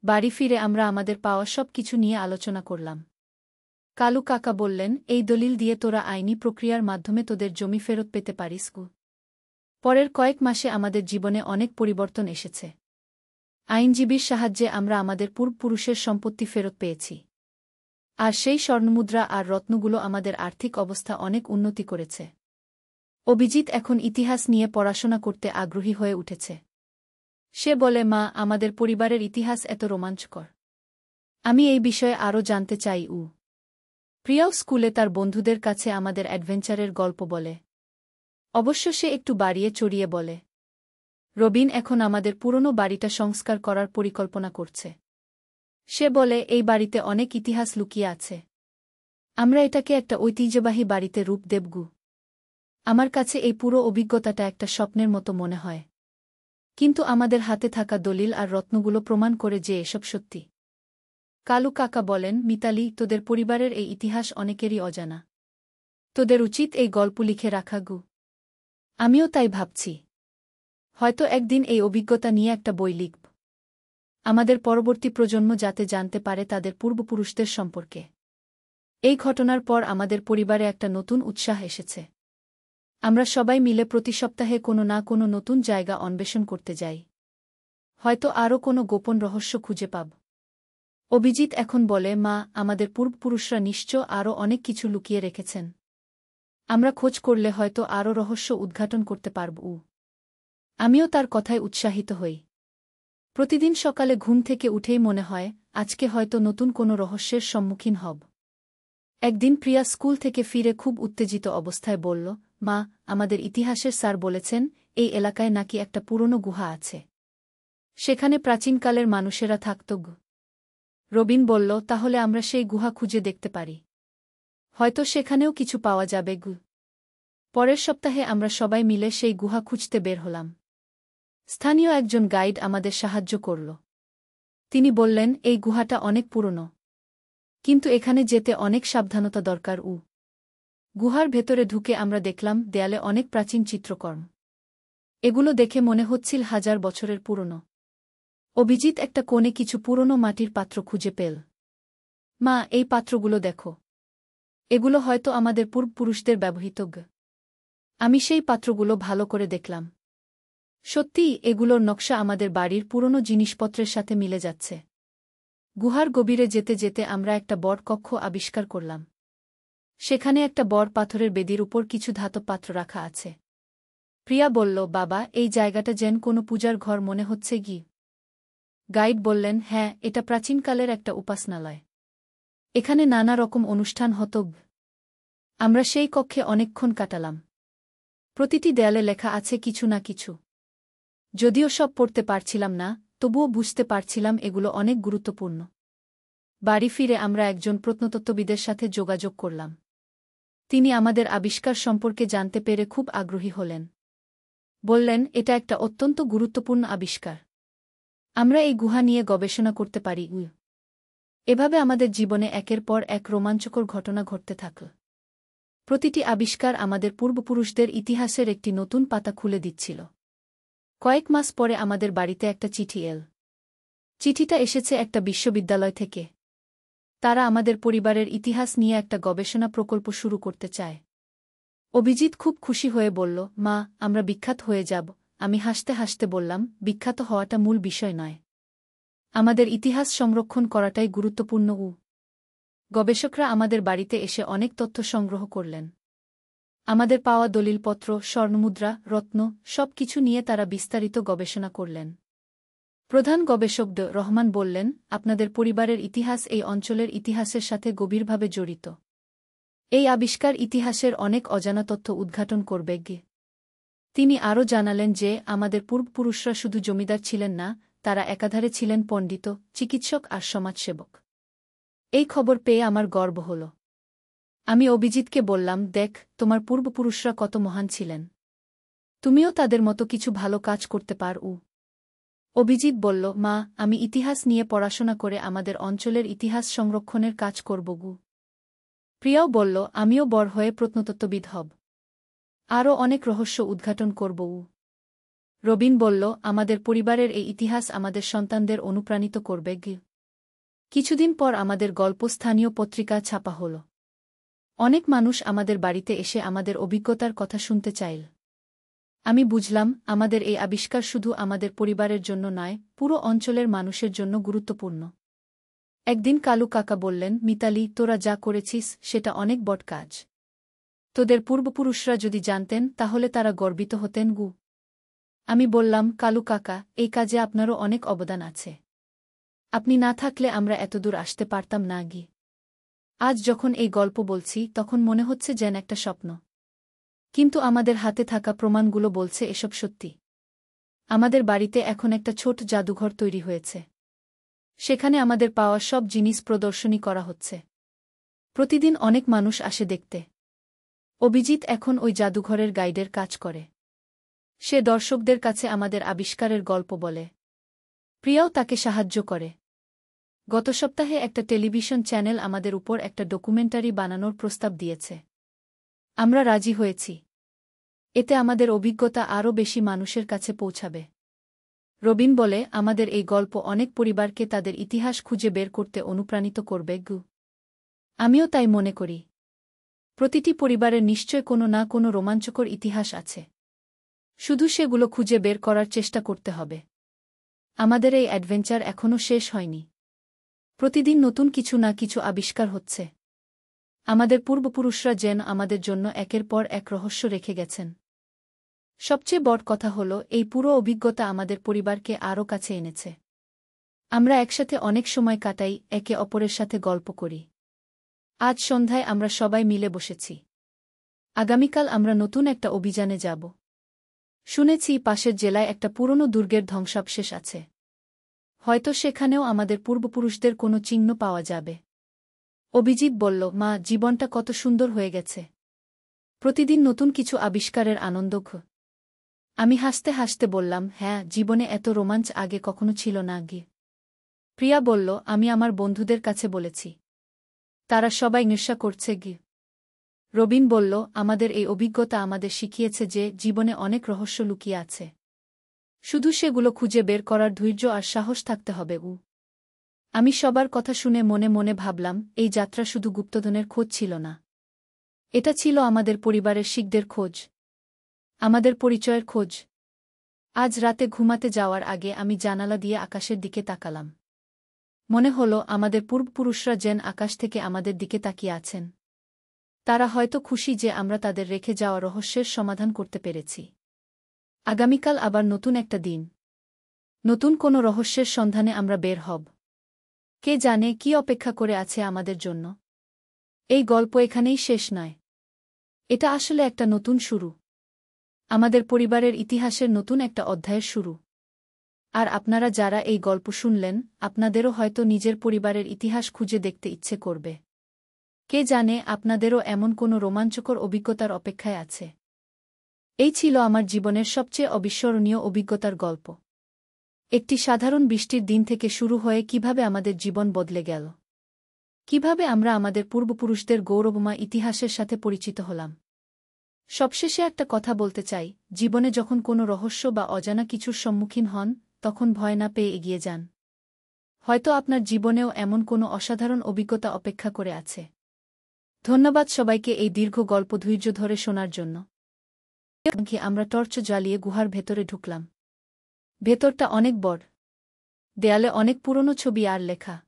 বাড়ি ফিরে আমরা আমাদের পাওয়া সব কিছু নিয়ে আলোচনা করলাম। কালু কাকা বললেন, এই দলিল দিয়ে তোরা আইনি প্রক্রিয়ার মাধ্যমে তোদের জমি ফেরত পেতে পারিস। পরের কয়েক মাসে আমাদের জীবনে অনেক পরিবর্তন এসেছে। আইনজীবীর সাহায্যে আমরা আমাদের পূর্বপুরুষের সম্পত্তি ফেরত পেয়েছি। আর সেই স্বর্ণমুদ্রা আর রত্নগুলো আমাদের আর্থিক অবস্থা অনেক উন্নতি করেছে। অভিজিৎ এখন ইতিহাস নিয়ে পড়াশোনা করতে আগ্রহী হয়ে উঠেছে। সে বলে, মা, আমাদের পরিবারের ইতিহাস এত রোমাঞ্চকর। আমি এই বিষয়ে আরও জানতে চাই। প্রিয়াও স্কুলে তার বন্ধুদের কাছে আমাদের অ্যাডভেঞ্চারের গল্প বলে। অবশ্য সে একটু বাড়িয়ে চড়িয়ে বলে। রবিন এখন আমাদের পুরনো বাড়িটা সংস্কার করার পরিকল্পনা করছে। সে বলে এই বাড়িতে অনেক ইতিহাস লুকিয়ে আছে। আমরা এটাকে একটা ঐতিহ্যবাহী বাড়িতে রূপ দেবগু। আমার কাছে এই পুরো অভিজ্ঞতাটা একটা স্বপ্নের মতো মনে হয়। কিন্তু আমাদের হাতে থাকা দলিল আর রত্নগুলো প্রমাণ করে যে এসব সত্যি। কালু কাকা বলেন, মিতালি, তোদের পরিবারের এই ইতিহাস অনেকেরই অজানা। তোদের উচিত এই গল্প লিখে রাখা গু। আমিও তাই ভাবছি। হয়তো একদিন এই অভিজ্ঞতা নিয়ে একটা বই লিখব। আমাদের পরবর্তী প্রজন্ম যাতে জানতে পারে তাদের পূর্বপুরুষদের সম্পর্কে। এই ঘটনার পর আমাদের পরিবারে একটা নতুন উৎসাহ এসেছে। আমরা সবাই মিলে প্রতি সপ্তাহে কোনো না কোনো নতুন জায়গা অন্বেষণ করতে যাই। হয়তো আরও কোনো গোপন রহস্য খুঁজে পাব। অভিজিৎ এখন বলে, মা, আমাদের পূর্বপুরুষরা নিশ্চয় আরও অনেক কিছু লুকিয়ে রেখেছেন। আমরা খোঁজ করলে হয়তো আরও রহস্য উদ্ঘাটন করতে পারব। আমিও তার কথায় উৎসাহিত হই। প্রতিদিন সকালে ঘুম থেকে উঠেই মনে হয় আজকে হয়তো নতুন কোনো রহস্যের সম্মুখীন হব। একদিন প্রিয়া স্কুল থেকে ফিরে খুব উত্তেজিত অবস্থায় বলল, মা, আমাদের ইতিহাসের স্যার বলেছেন এই এলাকায় নাকি একটা পুরনো গুহা আছে। সেখানে প্রাচীনকালের মানুষেরা থাকত। রবিন বলল, তাহলে আমরা সেই গুহা খুঁজে দেখতে পারি। হয়তো সেখানেও কিছু পাওয়া যাবে। পরের সপ্তাহে আমরা সবাই মিলে সেই গুহা খুঁজতে বের হলাম। স্থানীয় একজন গাইড আমাদের সাহায্য করল। তিনি বললেন, এই গুহাটা অনেক পুরনো, কিন্তু এখানে যেতে অনেক সাবধানতা দরকার। গুহার ভেতরে ঢুকে আমরা দেখলাম দেয়ালে অনেক প্রাচীন চিত্রকর্ম। এগুলো দেখে মনে হচ্ছিল 1000 বছরের পুরনো। অভিজিৎ একটা কোণে কিছু পুরনো মাটির পাত্র খুঁজে পেল। মা, এই পাত্রগুলো দেখো। এগুলো হয়তো আমাদের পূর্বপুরুষদের ব্যবহৃত। আমি সেই পাত্রগুলো ভালো করে দেখলাম। সত্যিই এগুলোর নকশা আমাদের বাড়ির পুরনো জিনিসপত্রের সাথে মিলে যাচ্ছে। গুহার গভীরে যেতে যেতে আমরা একটা বড় কক্ষ আবিষ্কার করলাম। সেখানে একটা বড় পাথরের বেদির উপর কিছু ধাতব পাত্র রাখা আছে। প্রিয়া বলল, বাবা, এই জায়গাটা যেন কোনো পূজার ঘর মনে হচ্ছে। গাইড বললেন, হ্যাঁ, এটা প্রাচীনকালের একটা উপাসনালয়। এখানে নানা রকম অনুষ্ঠান হতো। আমরা সেই কক্ষে অনেকক্ষণ কাটালাম। প্রতিটি দেয়ালে লেখা আছে কিছু না কিছু। যদিও সব পড়তে পারছিলাম না, তবুও বুঝতে পারছিলাম এগুলো অনেক গুরুত্বপূর্ণ। বাড়ি ফিরে আমরা একজন প্রত্নতত্ত্ববিদের সাথে যোগাযোগ করলাম। তিনি আমাদের আবিষ্কার সম্পর্কে জানতে পেরে খুব আগ্রহী হলেন। বললেন, এটা একটা অত্যন্ত গুরুত্বপূর্ণ আবিষ্কার। আমরা এই গুহা নিয়ে গবেষণা করতে পারি। এভাবে আমাদের জীবনে একের পর এক রোমাঞ্চকর ঘটনা ঘটতে থাকল। প্রতিটি আবিষ্কার আমাদের পূর্বপুরুষদের ইতিহাসের একটি নতুন পাতা খুলে দিচ্ছিল। কয়েক মাস পরে আমাদের বাড়িতে একটা চিঠি এল। চিঠিটা এসেছে একটা বিশ্ববিদ্যালয় থেকে। তারা আমাদের পরিবারের ইতিহাস নিয়ে একটা গবেষণা প্রকল্প শুরু করতে চায়। অভিজিৎ খুব খুশি হয়ে বলল, মা, আমরা বিখ্যাত হয়ে যাব। আমি হাসতে হাসতে বললাম, বিখ্যাত হওয়াটা মূল বিষয় নয়। আমাদের ইতিহাস সংরক্ষণ করাটাই গুরুত্বপূর্ণ। গবেষকরা আমাদের বাড়িতে এসে অনেক তথ্য সংগ্রহ করলেন। আমাদের পাওয়া দলিলপত্র, স্বর্ণমুদ্রা, রত্ন সব কিছু নিয়ে তারা বিস্তারিত গবেষণা করলেন। প্রধান গবেষক রহমান বললেন, আপনাদের পরিবারের ইতিহাস এই অঞ্চলের ইতিহাসের সাথে গভীরভাবে জড়িত। এই আবিষ্কার ইতিহাসের অনেক অজানা তথ্য উদ্ঘাটন করবে। তিনি আরও জানালেন যে আমাদের পূর্বপুরুষরা শুধু জমিদার ছিলেন না, তারা একাধারে ছিলেন পণ্ডিত, চিকিৎসক আর সমাজসেবক। এই খবর পেয়ে আমার গর্ব হল। আমি অভিজিৎকে বললাম, দেখ, তোমার পূর্বপুরুষরা কত মহান ছিলেন। তুমিও তাদের মতো কিছু ভালো কাজ করতে পারো। অভিজিৎ বলল, মা, আমি ইতিহাস নিয়ে পড়াশোনা করে আমাদের অঞ্চলের ইতিহাস সংরক্ষণের কাজ করব। প্রিয়াও বলল, আমিও বড় হয়ে প্রত্নতত্ত্ববিদ হব। আরও অনেক রহস্য উদ্ঘাটন করব। রবিন বলল, আমাদের পরিবারের এই ইতিহাস আমাদের সন্তানদের অনুপ্রাণিত করবে। কিছুদিন পর আমাদের গল্প স্থানীয় পত্রিকা ছাপা হল। অনেক মানুষ আমাদের বাড়িতে এসে আমাদের অভিজ্ঞতার কথা শুনতে চাইল। আমি বুঝলাম আমাদের এই আবিষ্কার শুধু আমাদের পরিবারের জন্য নয়, পুরো অঞ্চলের মানুষের জন্য গুরুত্বপূর্ণ। একদিন কালু কাকা বললেন, মিতালি, তোরা যা করেছিস সেটা অনেক বড় কাজ। তোদের পূর্বপুরুষরা যদি জানতেন তাহলে তারা গর্বিত হতেন। আমি বললাম, কালু কাকা, এই কাজে আপনারও অনেক অবদান আছে। আপনি না থাকলে আমরা এতদূর আসতে পারতাম না। আজ যখন এই গল্প বলছি তখন মনে হচ্ছে যেন একটা স্বপ্ন। কিন্তু আমাদের হাতে থাকা প্রমাণগুলো বলছে এসব সত্যি। আমাদের বাড়িতে এখন একটা ছোট জাদুঘর তৈরি হয়েছে। সেখানে আমাদের পাওয়া সব জিনিস প্রদর্শনী করা হচ্ছে। প্রতিদিন অনেক মানুষ আসে দেখতে। অভিজিৎ এখন ওই জাদুঘরের গাইডের কাজ করে। সে দর্শকদের কাছে আমাদের আবিষ্কারের গল্প বলে। প্রিয়াও তাকে সাহায্য করে। গত সপ্তাহে একটা টেলিভিশন চ্যানেল আমাদের উপর একটা ডকুমেন্টারি বানানোর প্রস্তাব দিয়েছে। আমরা রাজি হয়েছি। এতে আমাদের অভিজ্ঞতা আরও বেশি মানুষের কাছে পৌঁছাবে। রবিন বলে, আমাদের এই গল্প অনেক পরিবারকে তাদের ইতিহাস খুঁজে বের করতে অনুপ্রাণিত করবে। আমিও তাই মনে করি। প্রতিটি পরিবারের নিশ্চয় কোনো না কোনো রোমাঞ্চকর ইতিহাস আছে। শুধু সেগুলো খুঁজে বের করার চেষ্টা করতে হবে। আমাদের এই অ্যাডভেঞ্চার এখনও শেষ হয়নি। প্রতিদিন নতুন কিছু না কিছু আবিষ্কার হচ্ছে। আমাদের পূর্বপুরুষরা যেন আমাদের জন্য একের পর এক রহস্য রেখে গেছেন। সবচেয়ে বড় কথা হল, এই পুরো অভিজ্ঞতা আমাদের পরিবারকে আরও কাছে এনেছে। আমরা একসাথে অনেক সময় কাটাই, একে অপরের সাথে গল্প করি। আজ সন্ধ্যায় আমরা সবাই মিলে বসেছি। আগামীকাল আমরা নতুন একটা অভিযানে যাব। শুনেছি পাশের জেলায় একটা পুরনো দুর্গের ধ্বংসাবশেষ আছে। হয়তো সেখানেও আমাদের পূর্বপুরুষদের কোনো চিহ্ন পাওয়া যাবে। অভিজিৎ বলল, মা, জীবনটা কত সুন্দর হয়ে গেছে। প্রতিদিন নতুন কিছু আবিষ্কারের আনন্দ। আমি হাসতে হাসতে বললাম, হ্যাঁ, জীবনে এত রোমাঞ্চ আগে কখনো ছিল না। প্রিয়া বলল, আমি আমার বন্ধুদের কাছে বলেছি। তারা সবাই নেশা করছে। রবিন বলল, আমাদের এই অভিজ্ঞতা আমাদের শিখিয়েছে যে জীবনে অনেক রহস্য লুকিয়ে আছে। শুধু সেগুলো খুঁজে বের করার ধৈর্য আর সাহস থাকতে হবে। আমি সবার কথা শুনে মনে মনে ভাবলাম, এই যাত্রা শুধু গুপ্তধনের খোঁজ ছিল না। এটা ছিল আমাদের পরিবারের শিকদের খোঁজ, আমাদের পরিচয়ের খোঁজ। আজ রাতে ঘুমাতে যাওয়ার আগে আমি জানালা দিয়ে আকাশের দিকে তাকালাম। মনে হল আমাদের পূর্বপুরুষরা যেন আকাশ থেকে আমাদের দিকে তাকিয়ে আছেন। তারা হয়তো খুশি যে আমরা তাদের রেখে যাওয়া রহস্যের সমাধান করতে পেরেছি। আগামীকাল আবার নতুন একটা দিন। নতুন কোনো রহস্যের সন্ধানে আমরা বের হব। কে জানে কি অপেক্ষা করে আছে আমাদের জন্য। এই গল্প এখানেই শেষ নয়। এটা আসলে একটা নতুন শুরু। আমাদের পরিবারের ইতিহাসের নতুন একটা অধ্যায়ের শুরু। আর আপনারা যারা এই গল্প শুনলেন, আপনাদেরও হয়তো নিজের পরিবারের ইতিহাস খুঁজে দেখতে ইচ্ছে করবে। কে জানে আপনাদেরও এমন কোনো রোমাঞ্চকর অভিজ্ঞতার অপেক্ষায় আছে। এই ছিল আমার জীবনের সবচেয়ে অবিস্মরণীয় অভিজ্ঞতার গল্প। একটি সাধারণ বৃষ্টির দিন থেকে শুরু হয়ে কিভাবে আমাদের জীবন বদলে গেল। কিভাবে আমরা আমাদের পূর্বপুরুষদের গৌরবময় ইতিহাসের সাথে পরিচিত হলাম। সবশেষে একটা কথা বলতে চাই, জীবনে যখন কোনো রহস্য বা অজানা কিছুর সম্মুখীন হন, তখন ভয় না পেয়ে এগিয়ে যান। হয়তো আপনার জীবনেও এমন কোনো অসাধারণ অভিজ্ঞতা অপেক্ষা করে আছে। ধন্যবাদ সবাইকে এই দীর্ঘ গল্প ধৈর্য ধরে শোনার জন্য। আমরা টর্চ জ্বালিয়ে গুহার ভেতরে ঢুকলাম। ভেতরটা অনেক বড়। দেয়ালে অনেক পুরনো ছবি আর লেখা।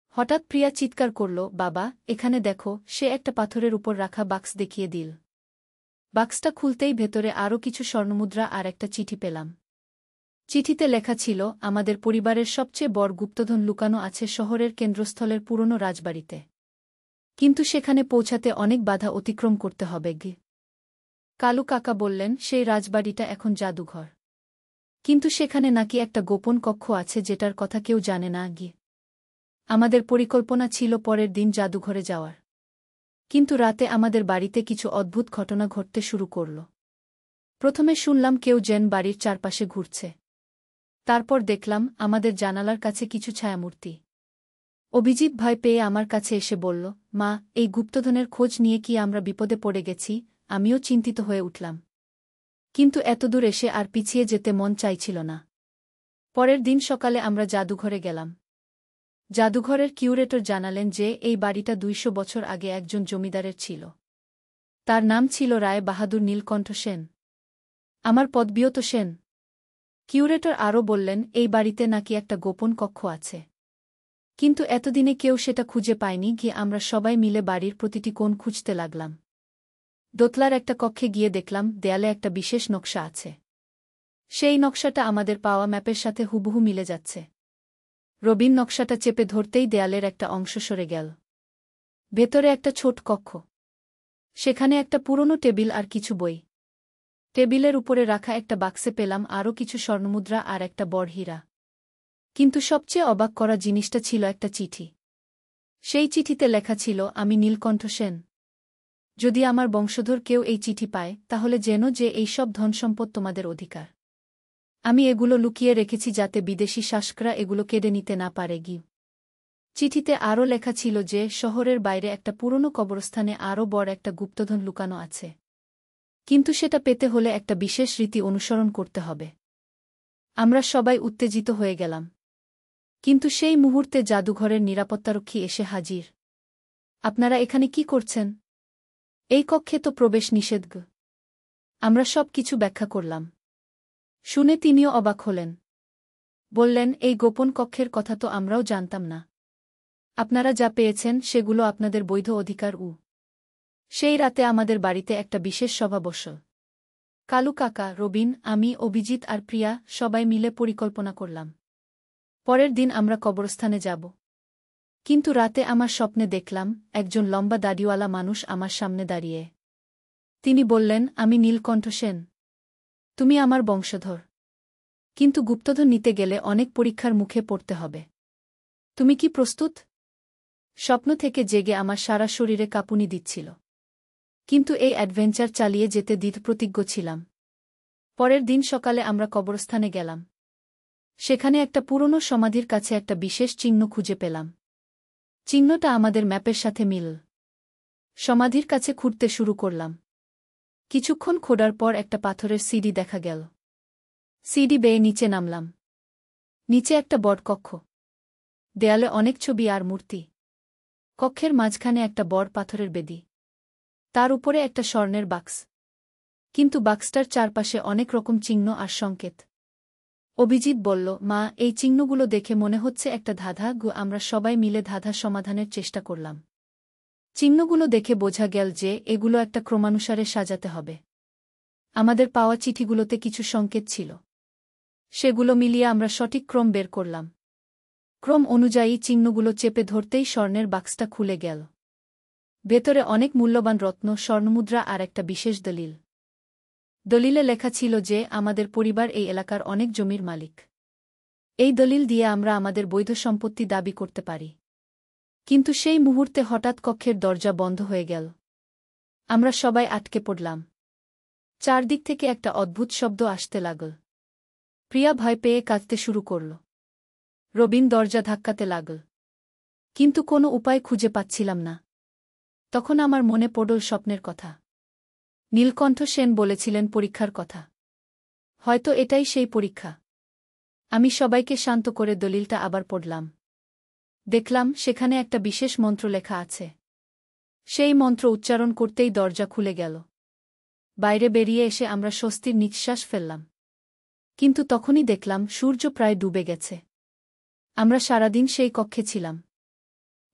হঠাৎ প্রিয়া চিৎকার করল, বাবা, এখানে দেখো। সে একটা পাথরের উপর রাখা বাক্স দেখিয়ে দিল। বাক্সটা খুলতেই ভেতরে আরও কিছু স্বর্ণমুদ্রা আর একটা চিঠি পেলাম। চিঠিতে লেখা ছিল, আমাদের পরিবারের সবচেয়ে বড় গুপ্তধন লুকানো আছে শহরের কেন্দ্রস্থলের পুরনো রাজবাড়িতে। কিন্তু সেখানে পৌঁছাতে অনেক বাধা অতিক্রম করতে হবে। কালু কাকা বললেন, সেই রাজবাড়িটা এখন জাদুঘর। কিন্তু সেখানে নাকি একটা গোপন কক্ষ আছে যেটার কথা কেউ জানে না। আমাদের পরিকল্পনা ছিল পরের দিন জাদুঘরে যাওয়ার। কিন্তু রাতে আমাদের বাড়িতে কিছু অদ্ভুত ঘটনা ঘটতে শুরু করল। প্রথমে শুনলাম কেউ যেন বাড়ির চারপাশে ঘুরছে। তারপর দেখলাম আমাদের জানালার কাছে কিছু ছায়ামূর্তি। অভিজিৎ ভয় পেয়ে আমার কাছে এসে বলল, মা, এই গুপ্তধনের খোঁজ নিয়ে কি আমরা বিপদে পড়ে গেছি? আমিও চিন্তিত হয়ে উঠলাম। কিন্তু এতদূর এসে আর পিছিয়ে যেতে মন চাইছিল না। পরের দিন সকালে আমরা জাদুঘরে গেলাম। জাদুঘরের কিউরেটর জানালেন যে এই বাড়িটা ২০০ বছর আগে একজন জমিদারের ছিল। তার নাম ছিল রায় বাহাদুর নীলকণ্ঠ সেন। আমার পদবিও তো সেন। কিউরেটর আরও বললেন, এই বাড়িতে নাকি একটা গোপন কক্ষ আছে। কিন্তু এতদিনে কেউ সেটা খুঁজে পায়নি। আমরা সবাই মিলে বাড়ির প্রতিটি কোণ খুঁজতে লাগলাম। দোতলার একটা কক্ষে গিয়ে দেখলাম দেয়ালে একটা বিশেষ নকশা আছে। সেই নকশাটা আমাদের পাওয়া ম্যাপের সাথে হুবহু মিলে যাচ্ছে। রবিন নকশাটা চেপে ধরতেই দেয়ালের একটা অংশ সরে গেল। ভেতরে একটা ছোট কক্ষ। সেখানে একটা পুরনো টেবিল আর কিছু বই। টেবিলের উপরে রাখা একটা বাক্সে পেলাম আরও কিছু স্বর্ণমুদ্রা আর একটা বড় হীরা। কিন্তু সবচেয়ে অবাক করা জিনিসটা ছিল একটা চিঠি। সেই চিঠিতে লেখা ছিল, আমি নীলকণ্ঠ সেন। যদি আমার বংশধর কেউ এই চিঠি পায়, তাহলে যেন যে এই সব ধনসম্পদ তোমাদের অধিকার। আমি এগুলো লুকিয়ে রেখেছি যাতে বিদেশি শাসকরা এগুলো কেড়ে নিতে না পারে। চিঠিতে আরও লেখা ছিল যে শহরের বাইরে একটা পুরনো কবরস্থানে আরও বড় একটা গুপ্তধন লুকানো আছে, কিন্তু সেটা পেতে হলে একটা বিশেষ রীতি অনুসরণ করতে হবে। আমরা সবাই উত্তেজিত হয়ে গেলাম। কিন্তু সেই মুহূর্তে জাদুঘরের নিরাপত্তারক্ষী এসে হাজির। আপনারা এখানে কি করছেন? এই কক্ষে তো প্রবেশ নিষেধ। আমরা সব কিছু ব্যাখ্যা করলাম। শুনে তিনিও অবাক হলেন। বললেন, এই গোপন কক্ষের কথা তো আমরাও জানতাম না। আপনারা যা পেয়েছেন সেগুলো আপনাদের বৈধ অধিকার। সেই রাতে আমাদের বাড়িতে একটা বিশেষ সভা বসল। কালু কাকা, রবিন, আমি, অভিজিৎ আর প্রিয়া সবাই মিলে পরিকল্পনা করলাম। পরের দিন আমরা কবরস্থানে যাব। কিন্তু রাতে আমার স্বপ্নে দেখলাম একজন লম্বা দাড়িওয়ালা মানুষ আমার সামনে দাঁড়িয়ে। তিনি বললেন, আমি নীলকণ্ঠ সেন। তুমি আমার বংশধর। কিন্তু গুপ্তধন নিতে গেলে অনেক পরীক্ষার মুখে পড়তে হবে। তুমি কি প্রস্তুত? স্বপ্ন থেকে জেগে আমার সারা শরীরে কাঁপুনি দিচ্ছিল। কিন্তু এই অ্যাডভেঞ্চার চালিয়ে যেতে দৃঢ়প্রতিজ্ঞ ছিলাম। পরের দিন সকালে আমরা কবরস্থানে গেলাম। সেখানে একটা পুরনো সমাধির কাছে একটা বিশেষ চিহ্ন খুঁজে পেলাম। চিহ্নটা আমাদের ম্যাপের সাথে মিল। সমাধির কাছে খুঁড়তে শুরু করলাম। কিছুক্ষণ খোঁড়ার পর একটা পাথরের সিঁড়ি দেখা গেল। সিঁড়ি বেয়ে নিচে নামলাম। নিচে একটা বড় কক্ষ। দেয়ালে অনেক ছবি আর মূর্তি। কক্ষের মাঝখানে একটা বড় পাথরের বেদি। তার উপরে একটা স্বর্ণের বাক্স। কিন্তু বাক্সটার চারপাশে অনেক রকম চিহ্ন আর সংকেত। অভিজিৎ বলল, মা, এই চিহ্নগুলো দেখে মনে হচ্ছে একটা ধাঁধা। আমরা সবাই মিলে ধাঁধা সমাধানের চেষ্টা করলাম। চিহ্নগুলো দেখে বোঝা গেল যে এগুলো একটা ক্রমানুসারে সাজাতে হবে। আমাদের পাওয়া চিঠিগুলোতে কিছু সংকেত ছিল। সেগুলো মিলিয়ে আমরা সঠিক ক্রম বের করলাম। ক্রম অনুযায়ী চিহ্নগুলো চেপে ধরতেই স্বর্ণের বাক্সটা খুলে গেল। ভেতরে অনেক মূল্যবান রত্ন, স্বর্ণমুদ্রা আর একটা বিশেষ দলিল। দলিলে লেখা ছিল যে আমাদের পরিবার এই এলাকার অনেক জমির মালিক। এই দলিল দিয়ে আমরা আমাদের বৈধ সম্পত্তি দাবি করতে পারি। কিন্তু সেই মুহূর্তে হঠাৎ কক্ষের দরজা বন্ধ হয়ে গেল। আমরা সবাই আটকে পড়লাম। চারদিক থেকে একটা অদ্ভুত শব্দ আসতে লাগল। প্রিয়া ভয় পেয়ে কাঁদতে শুরু করল। রবিন দরজা ধাক্কাতে লাগল। কিন্তু কোনো উপায় খুঁজে পাচ্ছিলাম না। তখন আমার মনে পড়ল স্বপ্নের কথা। নীলকণ্ঠ সেন বলেছিলেন পরীক্ষার কথা। হয়তো এটাই সেই পরীক্ষা। আমি সবাইকে শান্ত করে দলিলটা আবার পড়লাম। দেখলাম সেখানে একটা বিশেষ মন্ত্র লেখা আছে। সেই মন্ত্র উচ্চারণ করতেই দরজা খুলে গেল। বাইরে বেরিয়ে এসে আমরা স্বস্তির নিঃশ্বাস ফেললাম। কিন্তু তখনই দেখলাম সূর্য প্রায় ডুবে গেছে। আমরা সারাদিন সেই কক্ষে ছিলাম।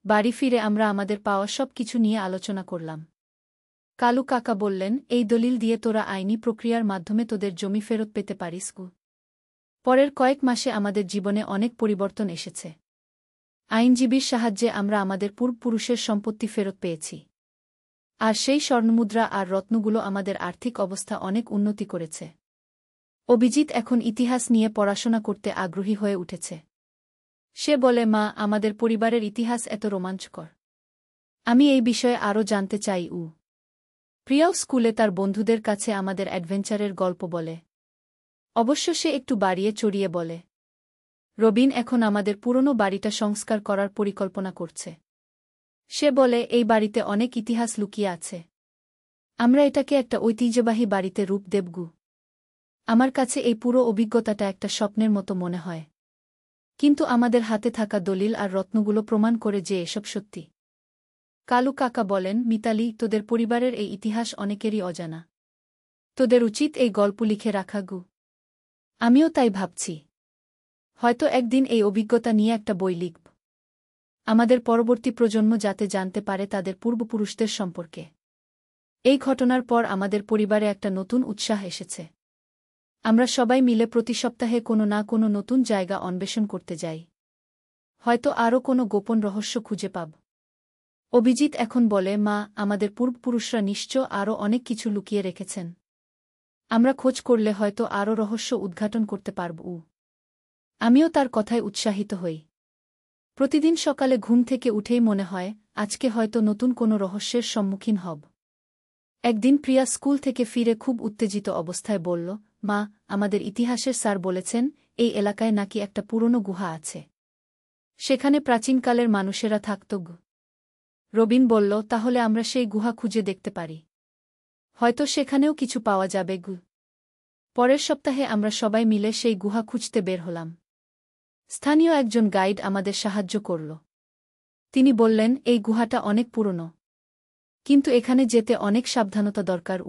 বাড়ি ফিরে আমরা আমাদের পাওয়া সব কিছু নিয়ে আলোচনা করলাম। কালু কাকা বললেন, এই দলিল দিয়ে তোরা আইনি প্রক্রিয়ার মাধ্যমে তোদের জমি ফেরত পেতে পারিস। পরের কয়েক মাসে আমাদের জীবনে অনেক পরিবর্তন এসেছে। আইনজীবীর সাহায্যে আমরা আমাদের পূর্বপুরুষের সম্পত্তি ফেরত পেয়েছি। আর সেই স্বর্ণমুদ্রা আর রত্নগুলো আমাদের আর্থিক অবস্থা অনেক উন্নতি করেছে। অভিজিৎ এখন ইতিহাস নিয়ে পড়াশোনা করতে আগ্রহী হয়ে উঠেছে। সে বলে, মা, আমাদের পরিবারের ইতিহাস এত রোমাঞ্চকর। আমি এই বিষয়ে আরও জানতে চাই। প্রিয়াও স্কুলে তার বন্ধুদের কাছে আমাদের অ্যাডভেঞ্চারের গল্প বলে। অবশ্য সে একটু বাড়িয়ে চড়িয়ে বলে। রবিন এখন আমাদের পুরনো বাড়িটা সংস্কার করার পরিকল্পনা করছে। সে বলে, এই বাড়িতে অনেক ইতিহাস লুকিয়ে আছে। আমরা এটাকে একটা ঐতিহ্যবাহী বাড়িতে রূপ দেব। আমার কাছে এই পুরো অভিজ্ঞতাটা একটা স্বপ্নের মতো মনে হয়। কিন্তু আমাদের হাতে থাকা দলিল আর রত্নগুলো প্রমাণ করে যে এসব সত্যি। কালু কাকা বলেন, মিতালি, তোদের পরিবারের এই ইতিহাস অনেকেরই অজানা। তোদের উচিত এই গল্প লিখে রাখা। আমিও তাই ভাবছি। হয়তো একদিন এই অভিজ্ঞতা নিয়ে একটা বই লিখব। আমাদের পরবর্তী প্রজন্ম যাতে জানতে পারে তাদের পূর্বপুরুষদের সম্পর্কে। এই ঘটনার পর আমাদের পরিবারে একটা নতুন উৎসাহ এসেছে। আমরা সবাই মিলে প্রতি সপ্তাহে কোনো না কোনো নতুন জায়গা অন্বেষণ করতে যাই। হয়তো আরও কোনো গোপন রহস্য খুঁজে পাব। অভিজিৎ এখন বলে, মা, আমাদের পূর্বপুরুষরা নিশ্চয় আরও অনেক কিছু লুকিয়ে রেখেছেন। আমরা খোঁজ করলে হয়তো আরও রহস্য উদ্ঘাটন করতে পারব। আমিও তার কথায় উৎসাহিত হই। প্রতিদিন সকালে ঘুম থেকে উঠেই মনে হয় আজকে হয়তো নতুন কোনো রহস্যের সম্মুখীন হব। একদিন প্রিয়া স্কুল থেকে ফিরে খুব উত্তেজিত অবস্থায় বলল, মা, আমাদের ইতিহাসের স্যার বলেছেন এই এলাকায় নাকি একটা পুরনো গুহা আছে। সেখানে প্রাচীনকালের মানুষেরা থাকত। রবিন বলল, তাহলে আমরা সেই গুহা খুঁজে দেখতে পারি। হয়তো সেখানেও কিছু পাওয়া যাবে। পরের সপ্তাহে আমরা সবাই মিলে সেই গুহা খুঁজতে বের হলাম। স্থানীয় একজন গাইড আমাদের সাহায্য করল। তিনি বললেন, এই গুহাটা অনেক পুরনো, কিন্তু এখানে যেতে অনেক সাবধানতা দরকার।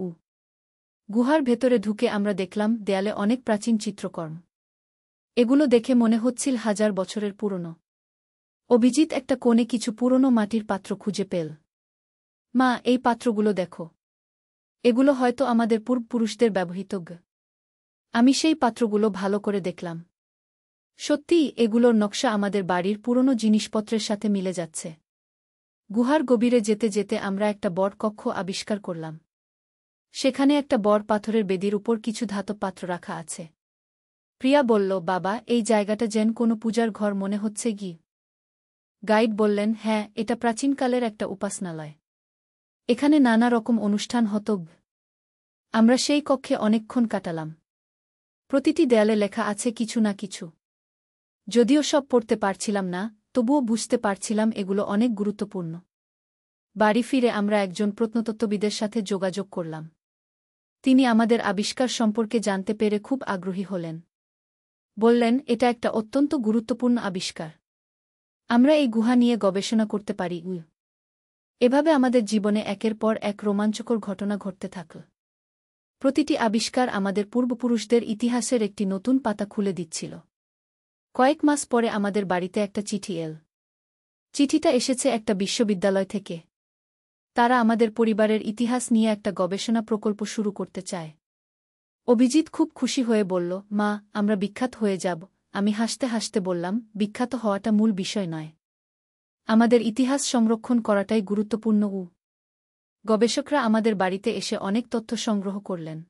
গুহার ভেতরে ঢুকে আমরা দেখলাম দেয়ালে অনেক প্রাচীন চিত্রকর্ম। এগুলো দেখে মনে হচ্ছিল 1000 বছরের পুরনো। অভিজিৎ একটা কোণে কিছু পুরনো মাটির পাত্র খুঁজে পেল। মা, এই পাত্রগুলো দেখো। এগুলো হয়তো আমাদের পূর্বপুরুষদের ব্যবহৃত। আমি সেই পাত্রগুলো ভালো করে দেখলাম। সত্যিই এগুলোর নকশা আমাদের বাড়ির পুরনো জিনিসপত্রের সাথে মিলে যাচ্ছে। গুহার গভীরে যেতে যেতে আমরা একটা বড় কক্ষ আবিষ্কার করলাম। সেখানে একটা বড় পাথরের বেদির উপর কিছু ধাতব পাত্র রাখা আছে। প্রিয়া বলল, বাবা, এই জায়গাটা যেন কোনো পূজার ঘর মনে হচ্ছে। গাইড বললেন, হ্যাঁ, এটা প্রাচীনকালের একটা উপাসনালয়। এখানে নানা রকম অনুষ্ঠান হতো। আমরা সেই কক্ষে অনেকক্ষণ কাটালাম। প্রতিটি দেয়ালে লেখা আছে কিছু না কিছু। যদিও সব পড়তে পারছিলাম না, তবুও বুঝতে পারছিলাম এগুলো অনেক গুরুত্বপূর্ণ। বাড়ি ফিরে আমরা একজন প্রত্নতত্ত্ববিদের সাথে যোগাযোগ করলাম। তিনি আমাদের আবিষ্কার সম্পর্কে জানতে পেরে খুব আগ্রহী হলেন। বললেন, এটা একটা অত্যন্ত গুরুত্বপূর্ণ আবিষ্কার। আমরা এই গুহা নিয়ে গবেষণা করতে পারি। এভাবে আমাদের জীবনে একের পর এক রোমাঞ্চকর ঘটনা ঘটতে থাকল। প্রতিটি আবিষ্কার আমাদের পূর্বপুরুষদের ইতিহাসের একটি নতুন পাতা খুলে দিচ্ছিল। কয়েক মাস পরে আমাদের বাড়িতে একটা চিঠি এল। চিঠিটা এসেছে একটা বিশ্ববিদ্যালয় থেকে। তারা আমাদের পরিবারের ইতিহাস নিয়ে একটা গবেষণা প্রকল্প শুরু করতে চায়। অভিজিৎ খুব খুশি হয়ে বলল, মা, আমরা বিখ্যাত হয়ে যাব। আমি হাসতে হাসতে বললাম, বিখ্যাত হওয়াটা মূল বিষয় নয়। আমাদের ইতিহাস সংরক্ষণ করাটাই গুরুত্বপূর্ণ। গবেষকরা আমাদের বাড়িতে এসে অনেক তথ্য সংগ্রহ করলেন।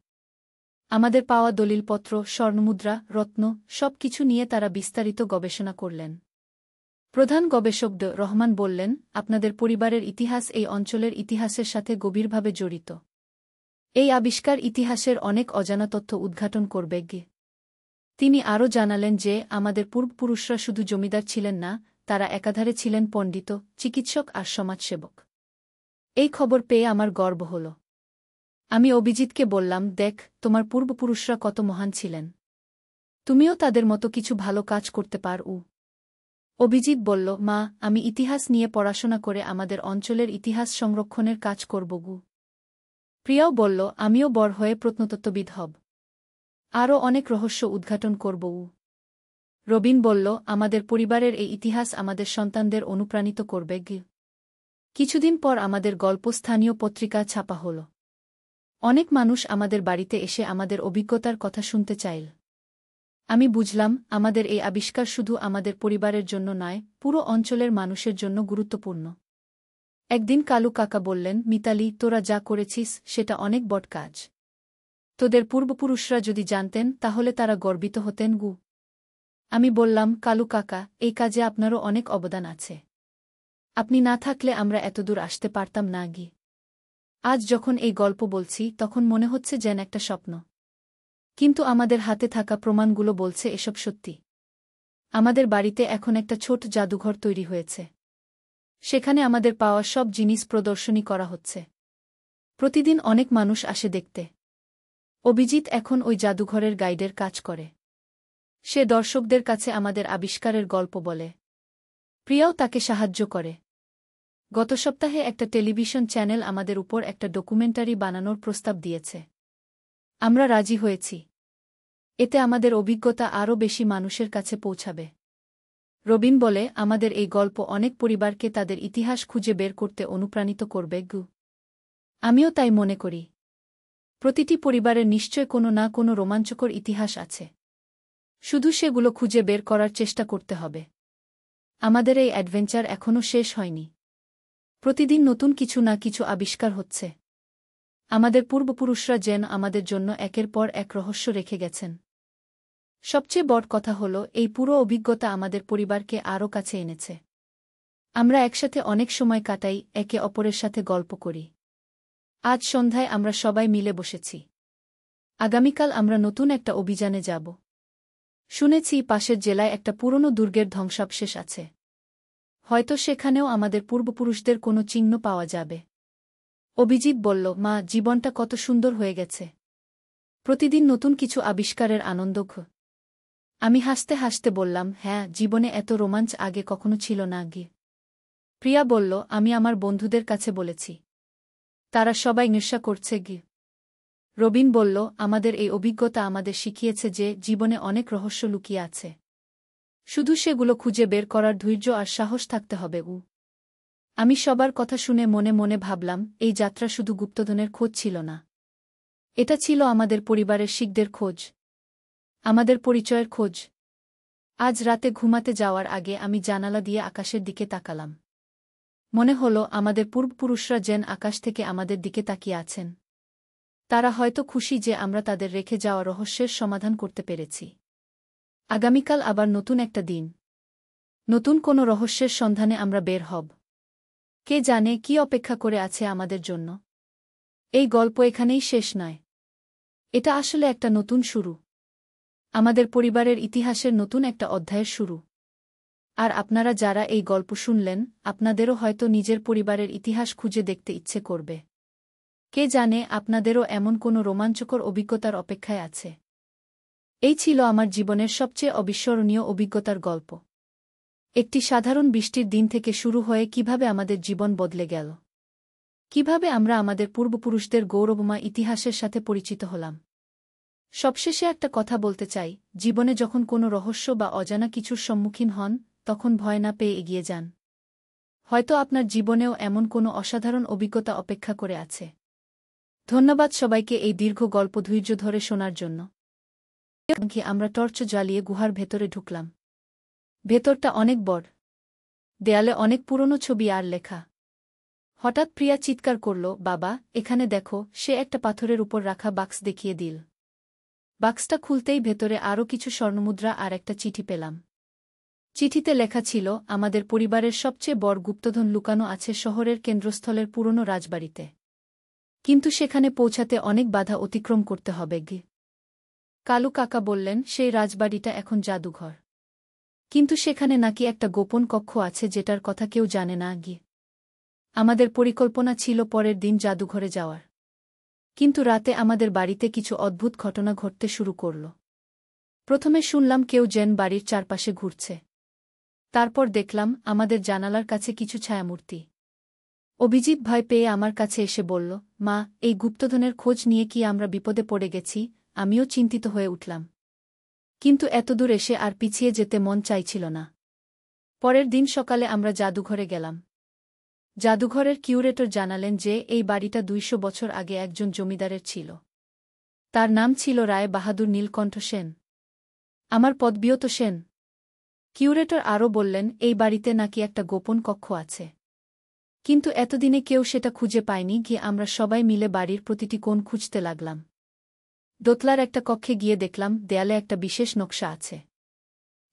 আমাদের পাওয়া দলিলপত্র, স্বর্ণমুদ্রা, রত্ন সব কিছু নিয়ে তারা বিস্তারিত গবেষণা করলেন। প্রধান গবেষক রহমান বললেন, আপনাদের পরিবারের ইতিহাস এই অঞ্চলের ইতিহাসের সাথে গভীরভাবে জড়িত। এই আবিষ্কার ইতিহাসের অনেক অজানা তথ্য উদ্ঘাটন করবে। তিনি আরও জানালেন যে আমাদের পূর্বপুরুষরা শুধু জমিদার ছিলেন না, তারা একাধারে ছিলেন পণ্ডিত, চিকিৎসক আর সমাজসেবক। এই খবর পেয়ে আমার গর্ব হল। আমি অভিজিৎকে বললাম, দেখ, তোমার পূর্বপুরুষরা কত মহান ছিলেন। তুমিও তাদের মতো কিছু ভালো কাজ করতে পারো। অভিজিৎ বলল, মা, আমি ইতিহাস নিয়ে পড়াশোনা করে আমাদের অঞ্চলের ইতিহাস সংরক্ষণের কাজ করব। প্রিয়াও বলল, আমিও বড় হয়ে প্রত্নতত্ত্ববিদ হব। আরও অনেক রহস্য উদ্ঘাটন করব। রবিন বলল, আমাদের পরিবারের এই ইতিহাস আমাদের সন্তানদের অনুপ্রাণিত করবে। কিছুদিন পর আমাদের গল্প স্থানীয় পত্রিকা ছাপা হল। অনেক মানুষ আমাদের বাড়িতে এসে আমাদের অভিজ্ঞতার কথা শুনতে চাইল। আমি বুঝলাম, আমাদের এই আবিষ্কার শুধু আমাদের পরিবারের জন্য নয়, পুরো অঞ্চলের মানুষের জন্য গুরুত্বপূর্ণ। একদিন কালু কাকা বললেন, মিতালি, তোরা যা করেছিস সেটা অনেক বড় কাজ। তোদের পূর্বপুরুষরা যদি জানতেন তাহলে তারা গর্বিত হতেন। আমি বললাম, কালু কাকা, এই কাজে আপনারও অনেক অবদান আছে। আপনি না থাকলে আমরা এতদূর আসতে পারতাম না। আজ যখন এই গল্প বলছি তখন মনে হচ্ছে যেন একটা স্বপ্ন। কিন্তু আমাদের হাতে থাকা প্রমাণগুলো বলছে এসব সত্যি। আমাদের বাড়িতে এখন একটা ছোট জাদুঘর তৈরি হয়েছে। সেখানে আমাদের পাওয়া সব জিনিস প্রদর্শনী করা হচ্ছে। প্রতিদিন অনেক মানুষ আসে দেখতে। অভিজিৎ এখন ওই জাদুঘরের গাইডের কাজ করে। সে দর্শকদের কাছে আমাদের আবিষ্কারের গল্প বলে। প্রিয়াও তাকে সাহায্য করে। গত সপ্তাহে একটা টেলিভিশন চ্যানেল আমাদের উপর একটা ডকুমেন্টারি বানানোর প্রস্তাব দিয়েছে। আমরা রাজি হয়েছি। এতে আমাদের অভিজ্ঞতা আরও বেশি মানুষের কাছে পৌঁছাবে। রবিন বলে, আমাদের এই গল্প অনেক পরিবারকে তাদের ইতিহাস খুঁজে বের করতে অনুপ্রাণিত করবে। আমিও তাই মনে করি। প্রতিটি পরিবারের নিশ্চয় কোনো না কোনো রোমাঞ্চকর ইতিহাস আছে। শুধু সেগুলো খুঁজে বের করার চেষ্টা করতে হবে। আমাদের এই অ্যাডভেঞ্চার এখনও শেষ হয়নি। প্রতিদিন নতুন কিছু না কিছু আবিষ্কার হচ্ছে। আমাদের পূর্বপুরুষরা যেন আমাদের জন্য একের পর এক রহস্য রেখে গেছেন। সবচেয়ে বড় কথা হল, এই পুরো অভিজ্ঞতা আমাদের পরিবারকে আরও কাছে এনেছে। আমরা একসাথে অনেক সময় কাটাই, একে অপরের সাথে গল্প করি। আজ সন্ধ্যায় আমরা সবাই মিলে বসেছি। আগামীকাল আমরা নতুন একটা অভিযানে যাব। শুনেছি পাশের জেলায় একটা পুরনো দুর্গের ধ্বংসাবশেষ আছে। হয়তো সেখানেও আমাদের পূর্বপুরুষদের কোনো চিহ্ন পাওয়া যাবে। অভিজিৎ বলল, মা, জীবনটা কত সুন্দর হয়ে গেছে। প্রতিদিন নতুন কিছু আবিষ্কারের আনন্দ। আমি হাসতে হাসতে বললাম, হ্যাঁ, জীবনে এত রোমাঞ্চ আগে কখনো ছিল না গি। প্রিয়া বলল, আমি আমার বন্ধুদের কাছে বলেছি। তারা সবাই নেশা করছে গি। রবিন বলল, আমাদের এই অভিজ্ঞতা আমাদের শিখিয়েছে যে জীবনে অনেক রহস্য লুকিয়ে আছে। শুধু সেগুলো খুঁজে বের করার ধৈর্য আর সাহস থাকতে হবে। আমি সবার কথা শুনে মনে মনে ভাবলাম, এই যাত্রা শুধু গুপ্তধনের খোঁজ ছিল না। এটা ছিল আমাদের পরিবারের শিকদের খোঁজ, আমাদের পরিচয়ের খোঁজ। আজ রাতে ঘুমাতে যাওয়ার আগে আমি জানালা দিয়ে আকাশের দিকে তাকালাম। মনে হল আমাদের পূর্বপুরুষরা যেন আকাশ থেকে আমাদের দিকে তাকিয়ে আছেন। তারা হয়তো খুশি যে আমরা তাদের রেখে যাওয়া রহস্যের সমাধান করতে পেরেছি। আগামীকাল আবার নতুন একটা দিন। নতুন কোনো রহস্যের সন্ধানে আমরা বের হব। কে জানে কি অপেক্ষা করে আছে আমাদের জন্য। এই গল্প এখানেই শেষ নয়। এটা আসলে একটা নতুন শুরু। আমাদের পরিবারের ইতিহাসের নতুন একটা অধ্যায়ের শুরু। আর আপনারা যারা এই গল্প শুনলেন, আপনাদেরও হয়তো নিজের পরিবারের ইতিহাস খুঁজে দেখতে ইচ্ছে করবে। কে জানে আপনাদেরও এমন কোনো রোমাঞ্চকর অভিজ্ঞতার অপেক্ষায় আছে। এই ছিল আমার জীবনের সবচেয়ে অবিস্মরণীয় অভিজ্ঞতার গল্প। একটি সাধারণ বৃষ্টির দিন থেকে শুরু হয়ে কিভাবে আমাদের জীবন বদলে গেল। কিভাবে আমরা আমাদের পূর্বপুরুষদের গৌরবময় ইতিহাসের সাথে পরিচিত হলাম। সবশেষে একটা কথা বলতে চাই, জীবনে যখন কোনো রহস্য বা অজানা কিছুর সম্মুখীন হন, তখন ভয় না পেয়ে এগিয়ে যান। হয়তো আপনার জীবনেও এমন কোনো অসাধারণ অভিজ্ঞতা অপেক্ষা করে আছে। ধন্যবাদ সবাইকে এই দীর্ঘ গল্প ধৈর্য ধরে শোনার জন্য। আমরা টর্চ জ্বালিয়ে গুহার ভেতরে ঢুকলাম। ভেতরটা অনেক বড়। দেয়ালে অনেক পুরনো ছবি আর লেখা। হঠাৎ প্রিয়া চিৎকার করল, বাবা, এখানে দেখো। সে একটা পাথরের উপর রাখা বাক্স দেখিয়ে দিল। বাক্সটা খুলতেই ভেতরে আরও কিছু স্বর্ণমুদ্রা আর একটা চিঠি পেলাম। চিঠিতে লেখা ছিল, আমাদের পরিবারের সবচেয়ে বড় গুপ্তধন লুকানো আছে শহরের কেন্দ্রস্থলের পুরনো রাজবাড়িতে। কিন্তু সেখানে পৌঁছাতে অনেক বাধা অতিক্রম করতে হবে গি। কালু কাকা বললেন, সেই রাজবাড়িটা এখন জাদুঘর। কিন্তু সেখানে নাকি একটা গোপন কক্ষ আছে যেটার কথা কেউ জানে না গি। আমাদের পরিকল্পনা ছিল পরের দিন জাদুঘরে যাওয়ার। কিন্তু রাতে আমাদের বাড়িতে কিছু অদ্ভুত ঘটনা ঘটতে শুরু করল। প্রথমে শুনলাম কেউ যেন বাড়ির চারপাশে ঘুরছে। তারপর দেখলাম আমাদের জানালার কাছে কিছু ছায়ামূর্তি। অভিজিৎ ভয় পেয়ে আমার কাছে এসে বলল, মা, এই গুপ্তধনের খোঁজ নিয়ে কি আমরা বিপদে পড়ে গেছি? আমিও চিন্তিত হয়ে উঠলাম। কিন্তু এতদূর এসে আর পিছিয়ে যেতে মন চাইছিল না। পরের দিন সকালে আমরা জাদুঘরে গেলাম। জাদুঘরের কিউরেটর জানালেন যে এই বাড়িটা ২০০ বছর আগে একজন জমিদারের ছিল। তার নাম ছিল রায় বাহাদুর নীলকণ্ঠ সেন। আমার পদবিও তো সেন। কিউরেটর আরও বললেন, এই বাড়িতে নাকি একটা গোপন কক্ষ আছে। কিন্তু এতদিনে কেউ সেটা খুঁজে পায়নি। গিয়ে আমরা সবাই মিলে বাড়ির প্রতিটি কোণ খুঁজতে লাগলাম। দোতলার একটা কক্ষে গিয়ে দেখলাম দেয়ালে একটা বিশেষ নকশা আছে।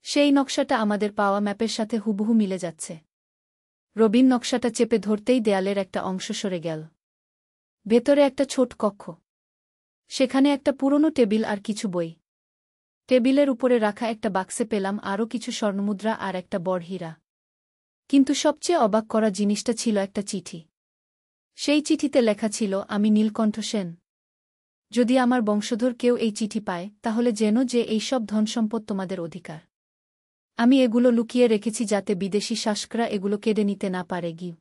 সেই নকশাটা আমাদের পাওয়া ম্যাপের সাথে হুবহু মিলে যাচ্ছে। রবিন নকশাটা চেপে ধরতেই দেয়ালের একটা অংশ সরে গেল। ভেতরে একটা ছোট কক্ষ। সেখানে একটা পুরনো টেবিল আর কিছু বই। টেবিলের উপরে রাখা একটা বাক্সে পেলাম আরও কিছু স্বর্ণমুদ্রা আর একটা বড় হীরা। কিন্তু সবচেয়ে অবাক করা জিনিসটা ছিল একটা চিঠি। সেই চিঠিতে লেখা ছিল, আমি নীলকণ্ঠ সেন। যদি আমার বংশধর কেউ এই চিঠি পায়, তাহলে জেনো যে এই সব ধনসম্পদ তোমাদের অধিকার। আমি এগুলো লুকিয়ে রেখেছি যাতে বিদেশি শাসকরা এগুলো কেড়ে নিতে না পারে গি।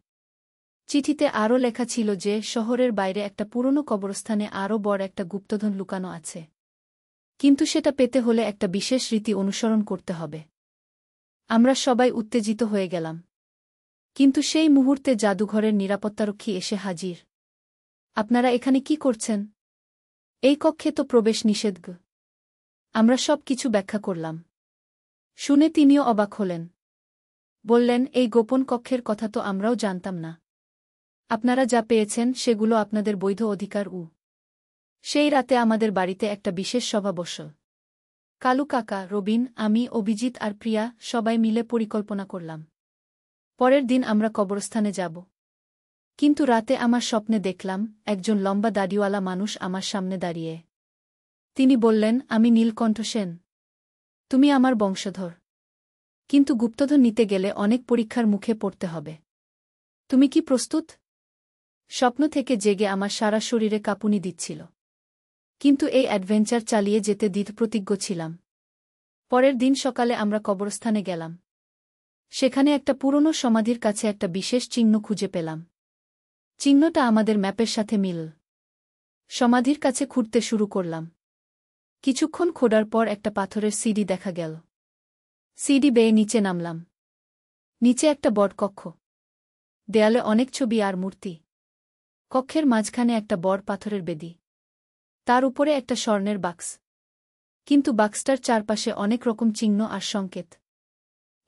চিঠিতে আরও লেখা ছিল যে শহরের বাইরে একটা পুরনো কবরস্থানে আরও বড় একটা গুপ্তধন লুকানো আছে। কিন্তু সেটা পেতে হলে একটা বিশেষ রীতি অনুসরণ করতে হবে। আমরা সবাই উত্তেজিত হয়ে গেলাম। কিন্তু সেই মুহূর্তে জাদুঘরের নিরাপত্তারক্ষী এসে হাজির। আপনারা এখানে কি করছেন? এই কক্ষে তো প্রবেশ নিষেধ। আমরা সব কিছু ব্যাখ্যা করলাম। শুনে তিনিও অবাক হলেন। বললেন, এই গোপন কক্ষের কথা তো আমরাও জানতাম না। আপনারা যা পেয়েছেন সেগুলো আপনাদের বৈধ অধিকার। সেই রাতে আমাদের বাড়িতে একটা বিশেষ সভা বসল। কালু কাকা, রবিন, আমি, অভিজিৎ আর প্রিয়া সবাই মিলে পরিকল্পনা করলাম পরের দিন আমরা কবরস্থানে যাব। কিন্তু রাতে আমার স্বপ্নে দেখলাম একজন লম্বা দাড়িওয়ালা মানুষ আমার সামনে দাঁড়িয়ে। তিনি বললেন, আমি নীলকণ্ঠ সেন। তুমি আমার বংশধর। কিন্তু গুপ্তধন নিতে গেলে অনেক পরীক্ষার মুখে পড়তে হবে। তুমি কি প্রস্তুত? স্বপ্ন থেকে জেগে আমার সারা শরীরে কাঁপুনি দিচ্ছিল। কিন্তু এই অ্যাডভেঞ্চার চালিয়ে যেতে দৃঢ়প্রতিজ্ঞ ছিলাম। পরের দিন সকালে আমরা কবরস্থানে গেলাম। সেখানে একটা পুরনো সমাধির কাছে একটা বিশেষ চিহ্ন খুঁজে পেলাম। চিহ্নটা আমাদের ম্যাপের সাথে মিল। সমাধির কাছে খুঁড়তে শুরু করলাম। কিছুক্ষণ খোঁড়ার পর একটা পাথরের সিঁড়ি দেখা গেল। সিঁড়ি বেয়ে নিচে নামলাম। নিচে একটা বড় কক্ষ। দেয়ালে অনেক ছবি আর মূর্তি। কক্ষের মাঝখানে একটা বড় পাথরের বেদি। তার উপরে একটা স্বর্ণের বাক্স। কিন্তু বাক্সটার চারপাশে অনেক রকম চিহ্ন আর সংকেত।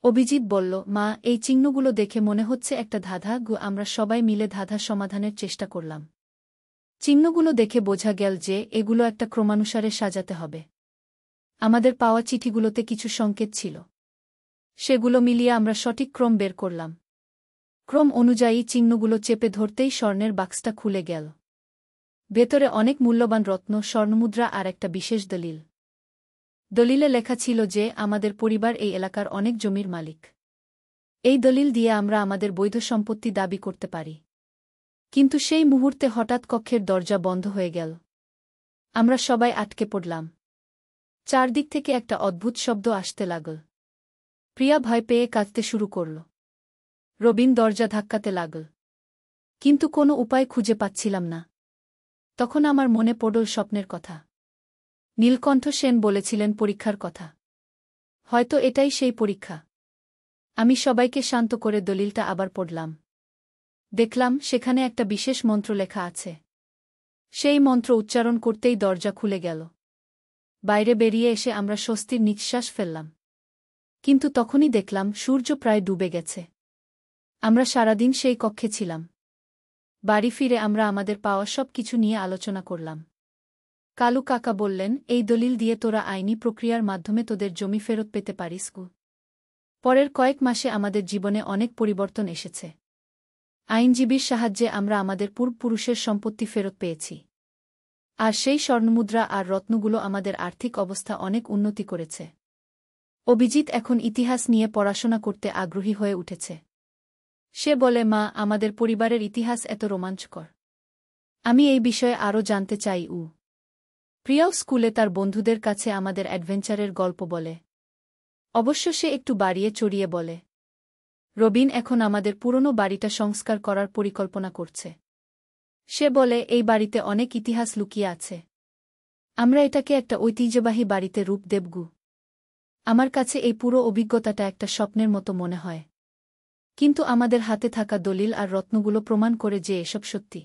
অভিজিৎ বলল, মা, এই চিহ্নগুলো দেখে মনে হচ্ছে একটা ধাঁধা। আমরা সবাই মিলে ধাঁধা সমাধানের চেষ্টা করলাম। চিহ্নগুলো দেখে বোঝা গেল যে এগুলো একটা ক্রমানুসারে সাজাতে হবে। আমাদের পাওয়া চিঠিগুলোতে কিছু সংকেত ছিল। সেগুলো মিলিয়ে আমরা সঠিক ক্রম বের করলাম। ক্রম অনুযায়ী চিহ্নগুলো চেপে ধরতেই স্বর্ণের বাক্সটা খুলে গেল। ভেতরে অনেক মূল্যবান রত্ন, স্বর্ণমুদ্রা আর একটা বিশেষ দলিল। দলিলে লেখা ছিল যে আমাদের পরিবার এই এলাকার অনেক জমির মালিক। এই দলিল দিয়ে আমরা আমাদের বৈধ সম্পত্তি দাবি করতে পারি। কিন্তু সেই মুহূর্তে হঠাৎ কক্ষের দরজা বন্ধ হয়ে গেল। আমরা সবাই আটকে পড়লাম। চারদিক থেকে একটা অদ্ভুত শব্দ আসতে লাগল। প্রিয়া ভয় পেয়ে কাঁদতে শুরু করল। রবিন দরজা ধাক্কাতে লাগল। কিন্তু কোনো উপায় খুঁজে পাচ্ছিলাম না। তখন আমার মনে পড়ল স্বপ্নের কথা। নীলকণ্ঠ সেন বলেছিলেন পরীক্ষার কথা। হয়তো এটাই সেই পরীক্ষা। আমি সবাইকে শান্ত করে দলিলটা আবার পড়লাম। দেখলাম সেখানে একটা বিশেষ মন্ত্র লেখা আছে। সেই মন্ত্র উচ্চারণ করতেই দরজা খুলে গেল। বাইরে বেরিয়ে এসে আমরা স্বস্তির নিঃশ্বাস ফেললাম। কিন্তু তখনই দেখলাম সূর্য প্রায় ডুবে গেছে। আমরা সারাদিন সেই কক্ষে ছিলাম। বাড়ি ফিরে আমরা আমাদের পাওয়া সব কিছু নিয়ে আলোচনা করলাম। কালু কাকা বললেন, এই দলিল দিয়ে তোরা আইনি প্রক্রিয়ার মাধ্যমে তোদের জমি ফেরত পেতে পারিস। পরের কয়েক মাসে আমাদের জীবনে অনেক পরিবর্তন এসেছে। আইনজীবীর সাহায্যে আমরা আমাদের পূর্বপুরুষের সম্পত্তি ফেরত পেয়েছি। আর সেই স্বর্ণমুদ্রা আর রত্নগুলো আমাদের আর্থিক অবস্থা অনেক উন্নতি করেছে। অভিজিৎ এখন ইতিহাস নিয়ে পড়াশোনা করতে আগ্রহী হয়ে উঠেছে। সে বলে, মা, আমাদের পরিবারের ইতিহাস এত রোমাঞ্চকর। আমি এই বিষয়ে আরও জানতে চাই। প্রিয়াও স্কুলে তার বন্ধুদের কাছে আমাদের অ্যাডভেঞ্চারের গল্প বলে। অবশ্য সে একটু বাড়িয়ে চড়িয়ে বলে। রবিন এখন আমাদের পুরনো বাড়িটা সংস্কার করার পরিকল্পনা করছে। সে বলে, এই বাড়িতে অনেক ইতিহাস লুকিয়ে আছে। আমরা এটাকে একটা ঐতিহ্যবাহী বাড়িতে রূপ দেব। আমার কাছে এই পুরো অভিজ্ঞতাটা একটা স্বপ্নের মতো মনে হয়। কিন্তু আমাদের হাতে থাকা দলিল আর রত্নগুলো প্রমাণ করে যে এসব সত্যি।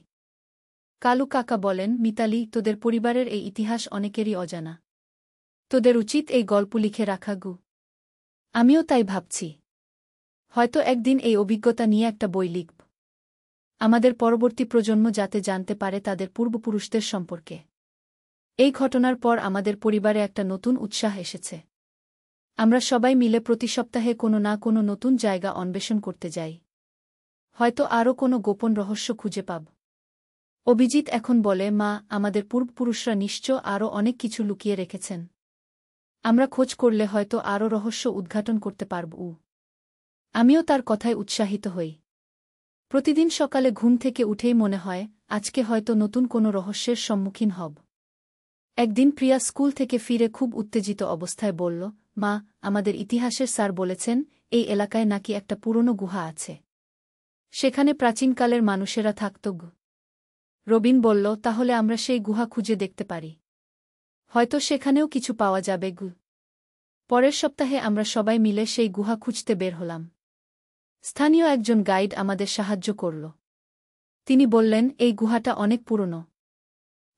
কালু কাকা বলেন, মিতালি, তোদের পরিবারের এই ইতিহাস অনেকেরই অজানা। তোদের উচিত এই গল্প লিখে রাখা। আমিও তাই ভাবছি। হয়তো একদিন এই অভিজ্ঞতা নিয়ে একটা বই লিখব। আমাদের পরবর্তী প্রজন্ম যাতে জানতে পারে তাদের পূর্বপুরুষদের সম্পর্কে। এই ঘটনার পর আমাদের পরিবারে একটা নতুন উৎসাহ এসেছে। আমরা সবাই মিলে প্রতি সপ্তাহে কোনো না কোনো নতুন জায়গা অন্বেষণ করতে যাই। হয়তো আরও কোনো গোপন রহস্য খুঁজে পাব। অভিজিৎ এখন বলে, মা, আমাদের পূর্বপুরুষরা নিশ্চয় আরও অনেক কিছু লুকিয়ে রেখেছেন। আমরা খোঁজ করলে হয়তো আরও রহস্য উদ্ঘাটন করতে পারব। আমিও তার কথায় উৎসাহিত হই। প্রতিদিন সকালে ঘুম থেকে উঠেই মনে হয় আজকে হয়তো নতুন কোনো রহস্যের সম্মুখীন হব। একদিন প্রিয়া স্কুল থেকে ফিরে খুব উত্তেজিত অবস্থায় বলল, মা, আমাদের ইতিহাসের স্যার বলেছেন এই এলাকায় নাকি একটা পুরনো গুহা আছে। সেখানে প্রাচীনকালের মানুষেরা থাকত। রবিন বলল, তাহলে আমরা সেই গুহা খুঁজে দেখতে পারি। হয়তো সেখানেও কিছু পাওয়া যাবে। পরের সপ্তাহে আমরা সবাই মিলে সেই গুহা খুঁজতে বের হলাম। স্থানীয় একজন গাইড আমাদের সাহায্য করল। তিনি বললেন, এই গুহাটা অনেক পুরনো।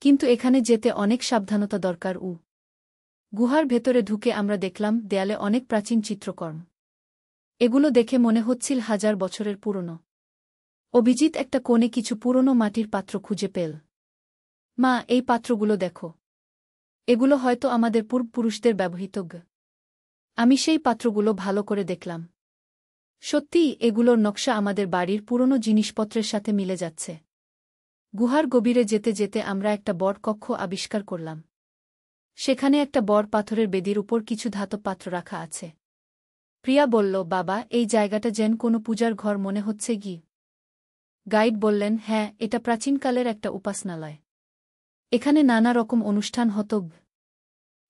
কিন্তু এখানে যেতে অনেক সাবধানতা দরকার। গুহার ভেতরে ঢুকে আমরা দেখলাম দেয়ালে অনেক প্রাচীন চিত্রকর্ম। এগুলো দেখে মনে হচ্ছিল 1000 বছরের পুরনো। অভিজিৎ একটা কোণে কিছু পুরনো মাটির পাত্র খুঁজে পেল। মা, এই পাত্রগুলো দেখো। এগুলো হয়তো আমাদের পূর্বপুরুষদের ব্যবহৃত। আমি সেই পাত্রগুলো ভালো করে দেখলাম। সত্যিই এগুলোর নকশা আমাদের বাড়ির পুরনো জিনিসপত্রের সাথে মিলে যাচ্ছে। গুহার গভীরে যেতে যেতে আমরা একটা বড় কক্ষ আবিষ্কার করলাম। সেখানে একটা বড় পাথরের বেদির উপর কিছু ধাতব পাত্র রাখা আছে। প্রিয়া বলল, বাবা, এই জায়গাটা যেন কোনো পূজার ঘর মনে হচ্ছে কি? গাইড বললেন, হ্যাঁ, এটা প্রাচীনকালের একটা উপাসনালয়। এখানে নানা রকম অনুষ্ঠান হতো।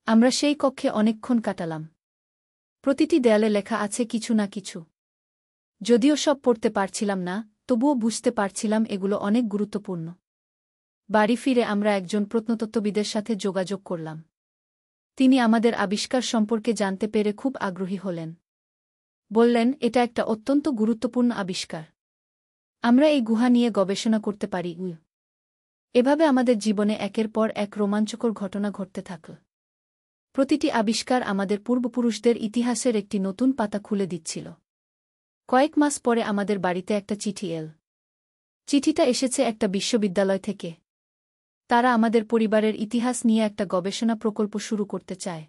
আমরা সেই কক্ষে অনেকক্ষণ কাটালাম। প্রতিটি দেয়ালে লেখা আছে কিছু না কিছু। যদিও সব পড়তে পারছিলাম না, তবুও বুঝতে পারছিলাম এগুলো অনেক গুরুত্বপূর্ণ। বাড়ি ফিরে আমরা একজন প্রত্নতত্ত্ববিদের সাথে যোগাযোগ করলাম। তিনি আমাদের আবিষ্কার সম্পর্কে জানতে পেরে খুব আগ্রহী হলেন। বললেন, এটা একটা অত্যন্ত গুরুত্বপূর্ণ আবিষ্কার। আমরা এই গুহা নিয়ে গবেষণা করতে পারি। এভাবে আমাদের জীবনে একের পর এক রোমাঞ্চকর ঘটনা ঘটতে থাকল। প্রতিটি আবিষ্কার আমাদের পূর্বপুরুষদের ইতিহাসের একটি নতুন পাতা খুলে দিচ্ছিল। কয়েক মাস পরে আমাদের বাড়িতে একটা চিঠি এল। চিঠিটা এসেছে একটা বিশ্ববিদ্যালয় থেকে। তারা আমাদের পরিবারের ইতিহাস নিয়ে একটা গবেষণা প্রকল্প শুরু করতে চায়।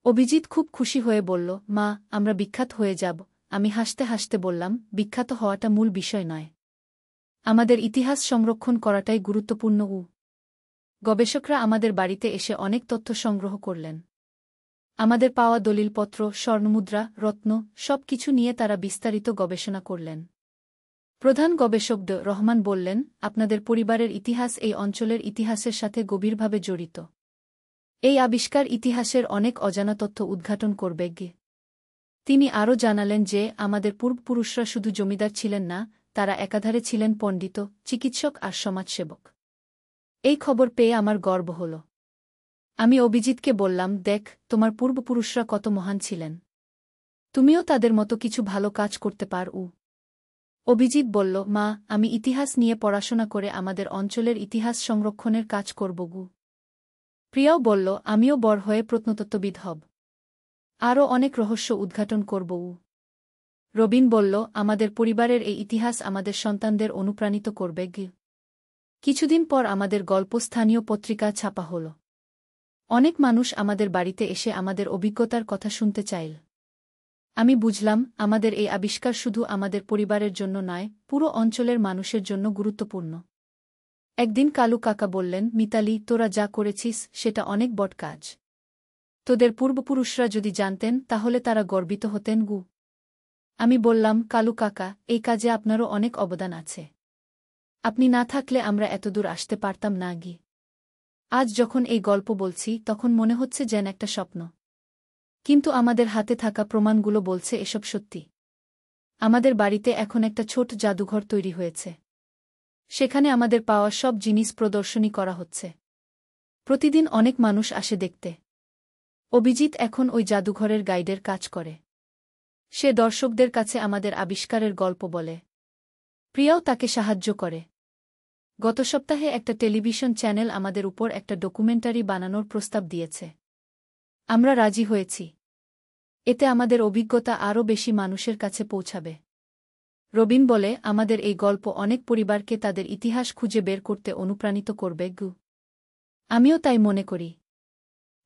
অভিজিৎ খুব খুশি হয়ে বলল, মা, আমরা বিখ্যাত হয়ে যাব। আমি হাসতে হাসতে বললাম, বিখ্যাত হওয়াটা মূল বিষয় নয়। আমাদের ইতিহাস সংরক্ষণ করাটাই গুরুত্বপূর্ণ। গবেষকরা আমাদের বাড়িতে এসে অনেক তথ্য সংগ্রহ করলেন। আমাদের পাওয়া দলিলপত্র, স্বর্ণমুদ্রা, রত্ন সব কিছু নিয়ে তারা বিস্তারিত গবেষণা করলেন। প্রধান গবেষক রহমান বললেন, আপনাদের পরিবারের ইতিহাস এই অঞ্চলের ইতিহাসের সাথে গভীরভাবে জড়িত। এই আবিষ্কার ইতিহাসের অনেক অজানা তথ্য উদ্ঘাটন করবে। তিনি আরও জানালেন যে আমাদের পূর্বপুরুষরা শুধু জমিদার ছিলেন না, তারা একাধারে ছিলেন পণ্ডিত, চিকিৎসক আর সমাজসেবক। এই খবর পেয়ে আমার গর্ব হল। আমি অভিজিৎকে বললাম, দেখ, তোমার পূর্বপুরুষরা কত মহান ছিলেন। তুমিও তাদের মতো কিছু ভালো কাজ করতে পারো। অভিজিৎ বলল, মা, আমি ইতিহাস নিয়ে পড়াশোনা করে আমাদের অঞ্চলের ইতিহাস সংরক্ষণের কাজ করব। প্রিয়াও বলল, আমিও বড় হয়ে প্রত্নতত্ত্ববিদ হব। আরও অনেক রহস্য উদ্ঘাটন করব। রবিন বলল, আমাদের পরিবারের এই ইতিহাস আমাদের সন্তানদের অনুপ্রাণিত করবে। কিছুদিন পর আমাদের গল্প স্থানীয় পত্রিকায় ছাপা হল। অনেক মানুষ আমাদের বাড়িতে এসে আমাদের অভিজ্ঞতার কথা শুনতে চাইল। আমি বুঝলাম, আমাদের এই আবিষ্কার শুধু আমাদের পরিবারের জন্য নয়, পুরো অঞ্চলের মানুষের জন্য গুরুত্বপূর্ণ। একদিন কালু কাকা বললেন, মিতালি, তোরা যা করেছিস সেটা অনেক বড় কাজ। তোদের পূর্বপুরুষরা যদি জানতেন তাহলে তারা গর্বিত হতেন। আমি বললাম, কালু কাকা, এই কাজে আপনারও অনেক অবদান আছে। আপনি না থাকলে আমরা এতদূর আসতে পারতাম না। আজ যখন এই গল্প বলছি তখন মনে হচ্ছে যেন একটা স্বপ্ন। কিন্তু আমাদের হাতে থাকা প্রমাণগুলো বলছে এসব সত্যি। আমাদের বাড়িতে এখন একটা ছোট জাদুঘর তৈরি হয়েছে। সেখানে আমাদের পাওয়া সব জিনিস প্রদর্শনী করা হচ্ছে। প্রতিদিন অনেক মানুষ আসে দেখতে। অভিজিৎ এখন ওই জাদুঘরের গাইডের কাজ করে। সে দর্শকদের কাছে আমাদের আবিষ্কারের গল্প বলে। প্রিয়াও তাকে সাহায্য করে। গত সপ্তাহে একটা টেলিভিশন চ্যানেল আমাদের উপর একটা ডকুমেন্টারি বানানোর প্রস্তাব দিয়েছে। আমরা রাজি হয়েছি। এতে আমাদের অভিজ্ঞতা আরও বেশি মানুষের কাছে পৌঁছাবে। রবিন বলে, আমাদের এই গল্প অনেক পরিবারকে তাদের ইতিহাস খুঁজে বের করতে অনুপ্রাণিত করবে। আমিও তাই মনে করি।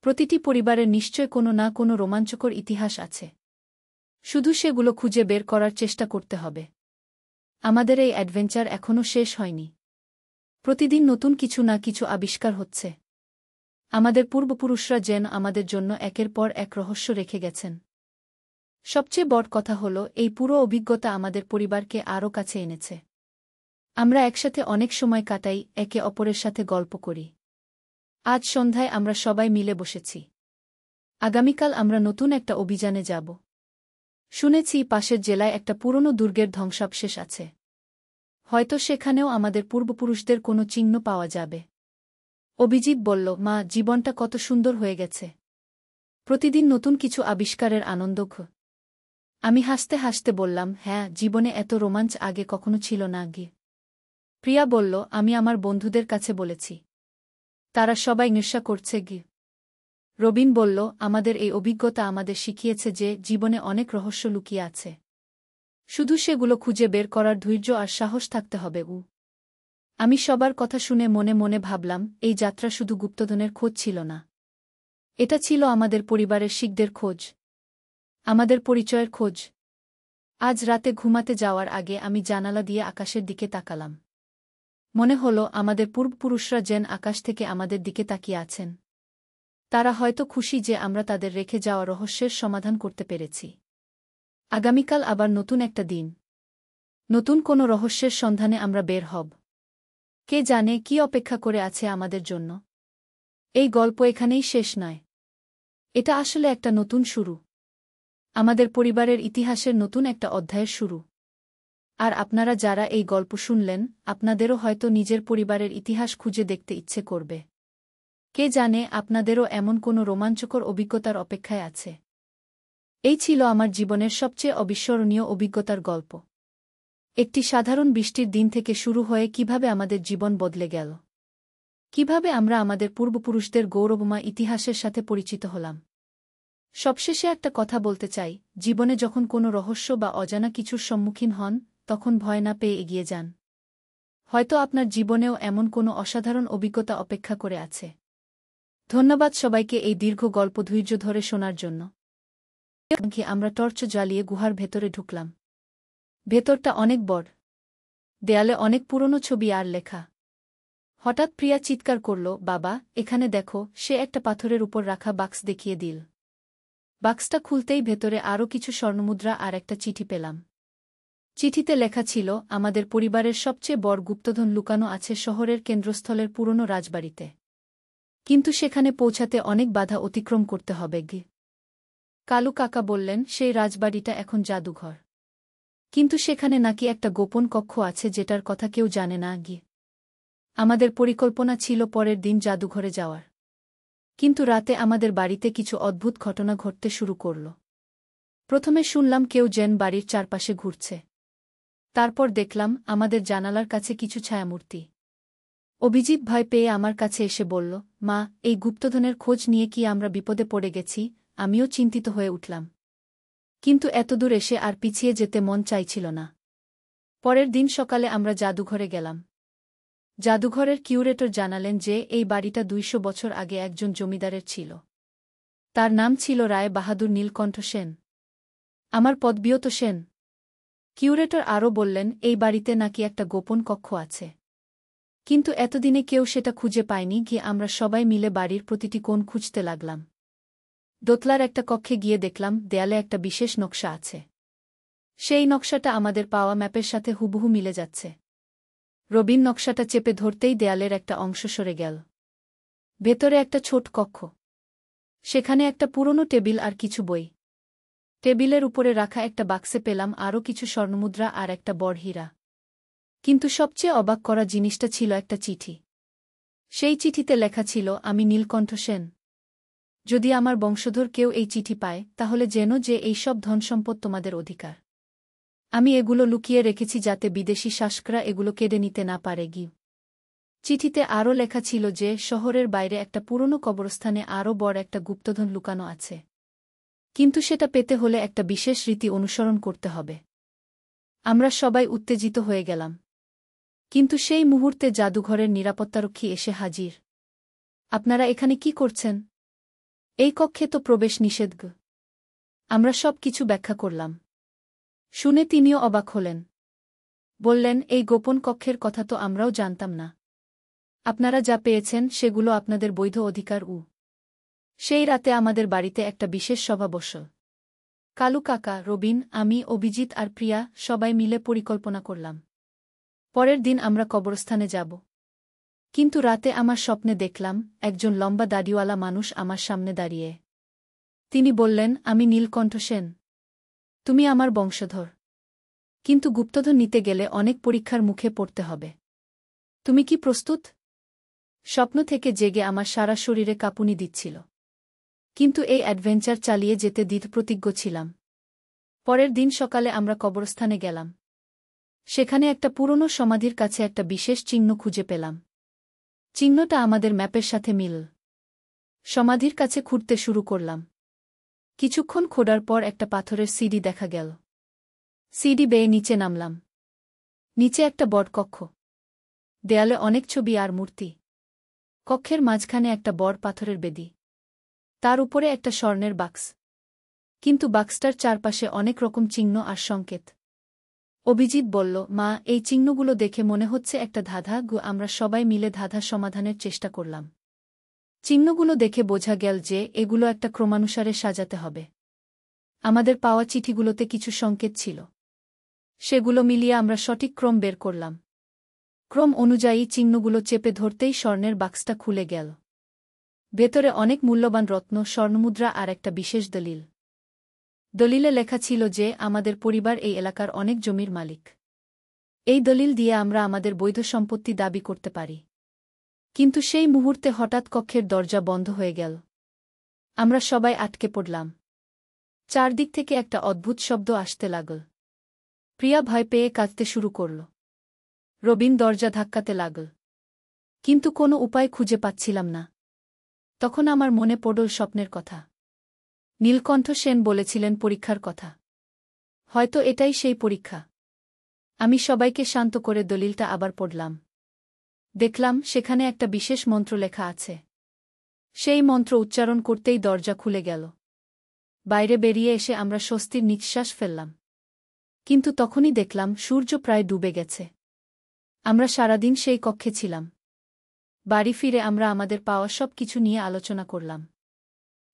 প্রতিটি পরিবারের নিশ্চয় কোনো না কোনো রোমাঞ্চকর ইতিহাস আছে। শুধু সেগুলো খুঁজে বের করার চেষ্টা করতে হবে। আমাদের এই অ্যাডভেঞ্চার এখনও শেষ হয়নি। প্রতিদিন নতুন কিছু না কিছু আবিষ্কার হচ্ছে। আমাদের পূর্বপুরুষরা যেন আমাদের জন্য একের পর এক রহস্য রেখে গেছেন। সবচেয়ে বড় কথা হল, এই পুরো অভিজ্ঞতা আমাদের পরিবারকে আরও কাছে এনেছে। আমরা একসাথে অনেক সময় কাটাই, একে অপরের সাথে গল্প করি। আজ সন্ধ্যায় আমরা সবাই মিলে বসেছি। আগামীকাল আমরা নতুন একটা অভিযানে যাব। শুনেছি পাশের জেলায় একটা পুরনো দুর্গের ধ্বংসাবশেষ আছে। হয়তো সেখানেও আমাদের পূর্বপুরুষদের কোনো চিহ্ন পাওয়া যাবে। অভিজিৎ বলল, মা, জীবনটা কত সুন্দর হয়ে গেছে। প্রতিদিন নতুন কিছু আবিষ্কারের আনন্দ। আমি হাসতে হাসতে বললাম, হ্যাঁ, জীবনে এত রোমাঞ্চ আগে কখনো ছিল না। প্রিয়া বলল, আমি আমার বন্ধুদের কাছে বলেছি। তারা সবাই নেশা করছে। রবিন বলল, আমাদের এই অভিজ্ঞতা আমাদের শিখিয়েছে যে জীবনে অনেক রহস্য লুকিয়ে আছে। শুধু সেগুলো খুঁজে বের করার ধৈর্য আর সাহস থাকতে হবে। আমি সবার কথা শুনে মনে মনে ভাবলাম, এই যাত্রা শুধু গুপ্তধনের খোঁজ ছিল না। এটা ছিল আমাদের পরিবারের শিকদের খোঁজ, আমাদের পরিচয়ের খোঁজ। আজ রাতে ঘুমাতে যাওয়ার আগে আমি জানালা দিয়ে আকাশের দিকে তাকালাম। মনে হলো আমাদের পূর্বপুরুষরা যেন আকাশ থেকে আমাদের দিকে তাকিয়ে আছেন। তারা হয়তো খুশি যে আমরা তাদের রেখে যাওয়া রহস্যের সমাধান করতে পেরেছি। আগামীকাল আবার নতুন একটা দিন, নতুন কোনো রহস্যের সন্ধানে আমরা বের হব। কে জানে কি অপেক্ষা করে আছে আমাদের জন্য। এই গল্প এখানেই শেষ নয়, এটা আসলে একটা নতুন শুরু, আমাদের পরিবারের ইতিহাসের নতুন একটা অধ্যায়ের শুরু। আর আপনারা যারা এই গল্প শুনলেন, আপনাদেরও হয়তো নিজের পরিবারের ইতিহাস খুঁজে দেখতে ইচ্ছে করবে। কে জানে আপনাদেরও এমন কোনো রোমাঞ্চকর অভিজ্ঞতার অপেক্ষায় আছে। এই ছিল আমার জীবনের সবচেয়ে অবিস্মরণীয় অভিজ্ঞতার গল্প। একটি সাধারণ বৃষ্টির দিন থেকে শুরু হয়ে কিভাবে আমাদের জীবন বদলে গেল, কিভাবে আমরা আমাদের পূর্বপুরুষদের গৌরবময় ইতিহাসের সাথে পরিচিত হলাম। সবশেষে একটা কথা বলতে চাই, জীবনে যখন কোনো রহস্য বা অজানা কিছুর সম্মুখীন হন, তখন ভয় না পেয়ে এগিয়ে যান। হয়তো আপনার জীবনেও এমন কোনো অসাধারণ অভিজ্ঞতা অপেক্ষা করে আছে। ধন্যবাদ সবাইকে এই দীর্ঘ গল্প ধৈর্য ধরে শোনার জন্য। আমরা টর্চ জ্বালিয়ে গুহার ভেতরে ঢুকলাম। ভেতরটা অনেক বড়, দেয়ালে অনেক পুরনো ছবি আর লেখা। হঠাৎ প্রিয়া চিৎকার করল, বাবা, এখানে দেখো। সে একটা পাথরের উপর রাখা বাক্স দেখিয়ে দিল। বাক্সটা খুলতেই ভেতরে আরও কিছু স্বর্ণমুদ্রা আর একটা চিঠি পেলাম। চিঠিতে লেখা ছিল, আমাদের পরিবারের সবচেয়ে বড় গুপ্তধন লুকানো আছে শহরের কেন্দ্রস্থলের পুরনো রাজবাড়িতে, কিন্তু সেখানে পৌঁছাতে অনেক বাধা অতিক্রম করতে হবে। কালু কাকা বললেন, সেই রাজবাড়িটা এখন জাদুঘর, কিন্তু সেখানে নাকি একটা গোপন কক্ষ আছে যেটার কথা কেউ জানে না। আমাদের পরিকল্পনা ছিল পরের দিন জাদুঘরে যাওয়ার, কিন্তু রাতে আমাদের বাড়িতে কিছু অদ্ভুত ঘটনা ঘটতে শুরু করল। প্রথমে শুনলাম কেউ যেন বাড়ির চারপাশে ঘুরছে। তারপর দেখলাম আমাদের জানালার কাছে কিছু ছায়ামূর্তি। অভিজিৎ ভয় পেয়ে আমার কাছে এসে বলল, মা, এই গুপ্তধনের খোঁজ নিয়ে কি আমরা বিপদে পড়ে গেছি? আমিও চিন্তিত হয়ে উঠলাম, কিন্তু এতদূর এসে আর পিছিয়ে যেতে মন চাইছিল না। পরের দিন সকালে আমরা জাদুঘরে গেলাম। জাদুঘরের কিউরেটর জানালেন যে এই বাড়িটা ২০০ বছর আগে একজন জমিদারের ছিল। তার নাম ছিল রায় বাহাদুর নীলকণ্ঠ সেন। আমার পদবিও সেন। কিউরেটর আরও বললেন, এই বাড়িতে নাকি একটা গোপন কক্ষ আছে, কিন্তু এতদিনে কেউ সেটা খুঁজে পায়নি। আমরা সবাই মিলে বাড়ির প্রতিটি কোণ খুঁজতে লাগলাম। দোতলার একটা কক্ষে গিয়ে দেখলাম দেয়ালে একটা বিশেষ নকশা আছে। সেই নকশাটা আমাদের পাওয়া ম্যাপের সাথে হুবহু মিলে যাচ্ছে। রবিন নকশাটা চেপে ধরতেই দেয়ালের একটা অংশ সরে গেল। ভেতরে একটা ছোট কক্ষ, সেখানে একটা পুরনো টেবিল আর কিছু বই। টেবিলের উপরে রাখা একটা বাক্সে পেলাম আরও কিছু স্বর্ণমুদ্রা আর একটা বড় হীরা। কিন্তু সবচেয়ে অবাক করা জিনিসটা ছিল একটা চিঠি। সেই চিঠিতে লেখা ছিল, আমি নীলকণ্ঠ সেন। যদি আমার বংশধর কেউ এই চিঠি পায়, তাহলে যেন যে এই সব ধনসম্পদ তোমাদের অধিকার। আমি এগুলো লুকিয়ে রেখেছি যাতে বিদেশি শাসকরা এগুলো কেড়ে নিতে না পারে। চিঠিতে আরও লেখা ছিল যে শহরের বাইরে একটা পুরনো কবরস্থানে আরও বড় একটা গুপ্তধন লুকানো আছে, কিন্তু সেটা পেতে হলে একটা বিশেষ রীতি অনুসরণ করতে হবে। আমরা সবাই উত্তেজিত হয়ে গেলাম, কিন্তু সেই মুহূর্তে জাদুঘরের নিরাপত্তারক্ষী এসে হাজির। আপনারা এখানে কি করছেন? এই কক্ষে তো প্রবেশ নিষেধ। আমরা সব কিছু ব্যাখ্যা করলাম। শুনে তিনিও অবাক হলেন। বললেন, এই গোপন কক্ষের কথা তো আমরাও জানতাম না। আপনারা যা পেয়েছেন সেগুলো আপনাদের বৈধ অধিকার। সেই রাতে আমাদের বাড়িতে একটা বিশেষ সভা বসল। কালু কাকা, রবিন, আমি, অভিজিৎ আর প্রিয়া সবাই মিলে পরিকল্পনা করলাম। পরের দিন আমরা কবরস্থানে যাব। কিন্তু রাতে আমার স্বপ্নে দেখলাম একজন লম্বা দাড়িওয়ালা মানুষ আমার সামনে দাঁড়িয়ে। তিনি বললেন, আমি নীলকণ্ঠ সেন। তুমি আমার বংশধর, কিন্তু গুপ্তধন নিতে গেলে অনেক পরীক্ষার মুখে পড়তে হবে। তুমি কি প্রস্তুত? স্বপ্ন থেকে জেগে আমার সারা শরীরে কাঁপুনি দিচ্ছিল, কিন্তু এই অ্যাডভেঞ্চার চালিয়ে যেতে দৃঢ়প্রতিজ্ঞ ছিলাম। পরের দিন সকালে আমরা কবরস্থানে গেলাম। সেখানে একটা পুরনো সমাধির কাছে একটা বিশেষ চিহ্ন খুঁজে পেলাম। চিহ্নটা আমাদের ম্যাপের সাথে মিল। সমাধির কাছে খুঁড়তে শুরু করলাম। কিছুক্ষণ খোঁড়ার পর একটা পাথরের সিঁড়ি দেখা গেল। সিঁড়ি বেয়ে নিচে নামলাম। নিচে একটা বড় কক্ষ। দেয়ালে অনেক ছবি আর মূর্তি। কক্ষের মাঝখানে একটা বড় পাথরের বেদি। তার উপরে একটা স্বর্ণের বাক্স। কিন্তু বাক্সটার চারপাশে অনেক রকম চিহ্ন আর সংকেত। অভিজিৎ বলল, মা, এই চিহ্নগুলো দেখে মনে হচ্ছে একটা ধাঁধা। আমরা সবাই মিলে ধাঁধা সমাধানের চেষ্টা করলাম। চিহ্নগুলো দেখে বোঝা গেল যে এগুলো একটা ক্রমানুসারে সাজাতে হবে। আমাদের পাওয়া চিঠিগুলোতে কিছু সংকেত ছিল। সেগুলো মিলিয়ে আমরা সঠিক ক্রম বের করলাম। ক্রম অনুযায়ী চিহ্নগুলো চেপে ধরতেই স্বর্ণের বাক্সটা খুলে গেল। ভেতরে অনেক মূল্যবান রত্ন, স্বর্ণমুদ্রা আর একটা বিশেষ দলিল। দলিলে লেখা ছিল যে আমাদের পরিবার এই এলাকার অনেক জমির মালিক। এই দলিল দিয়ে আমরা আমাদের বৈধ সম্পত্তি দাবি করতে পারি। কিন্তু সেই মুহূর্তে হঠাৎ কক্ষের দরজা বন্ধ হয়ে গেল। আমরা সবাই আটকে পড়লাম। চারদিক থেকে একটা অদ্ভুত শব্দ আসতে লাগল। প্রিয়া ভয় পেয়ে কাঁদতে শুরু করল। রবিন দরজা ধাক্কাতে লাগল। কিন্তু কোনো উপায় খুঁজে পাচ্ছিলাম না। তখন আমার মনে পড়ল স্বপ্নের কথা। নীলকণ্ঠ সেন বলেছিলেন পরীক্ষার কথা। হয়তো এটাই সেই পরীক্ষা। আমি সবাইকে শান্ত করে দলিলটা আবার পড়লাম। দেখলাম সেখানে একটা বিশেষ মন্ত্র লেখা আছে। সেই মন্ত্র উচ্চারণ করতেই দরজা খুলে গেল। বাইরে বেরিয়ে এসে আমরা স্বস্তির নিঃশ্বাস ফেললাম। কিন্তু তখনই দেখলাম সূর্য প্রায় ডুবে গেছে। আমরা সারাদিন সেই কক্ষে ছিলাম। বাড়ি ফিরে আমরা আমাদের পাওয়া সব কিছু নিয়ে আলোচনা করলাম।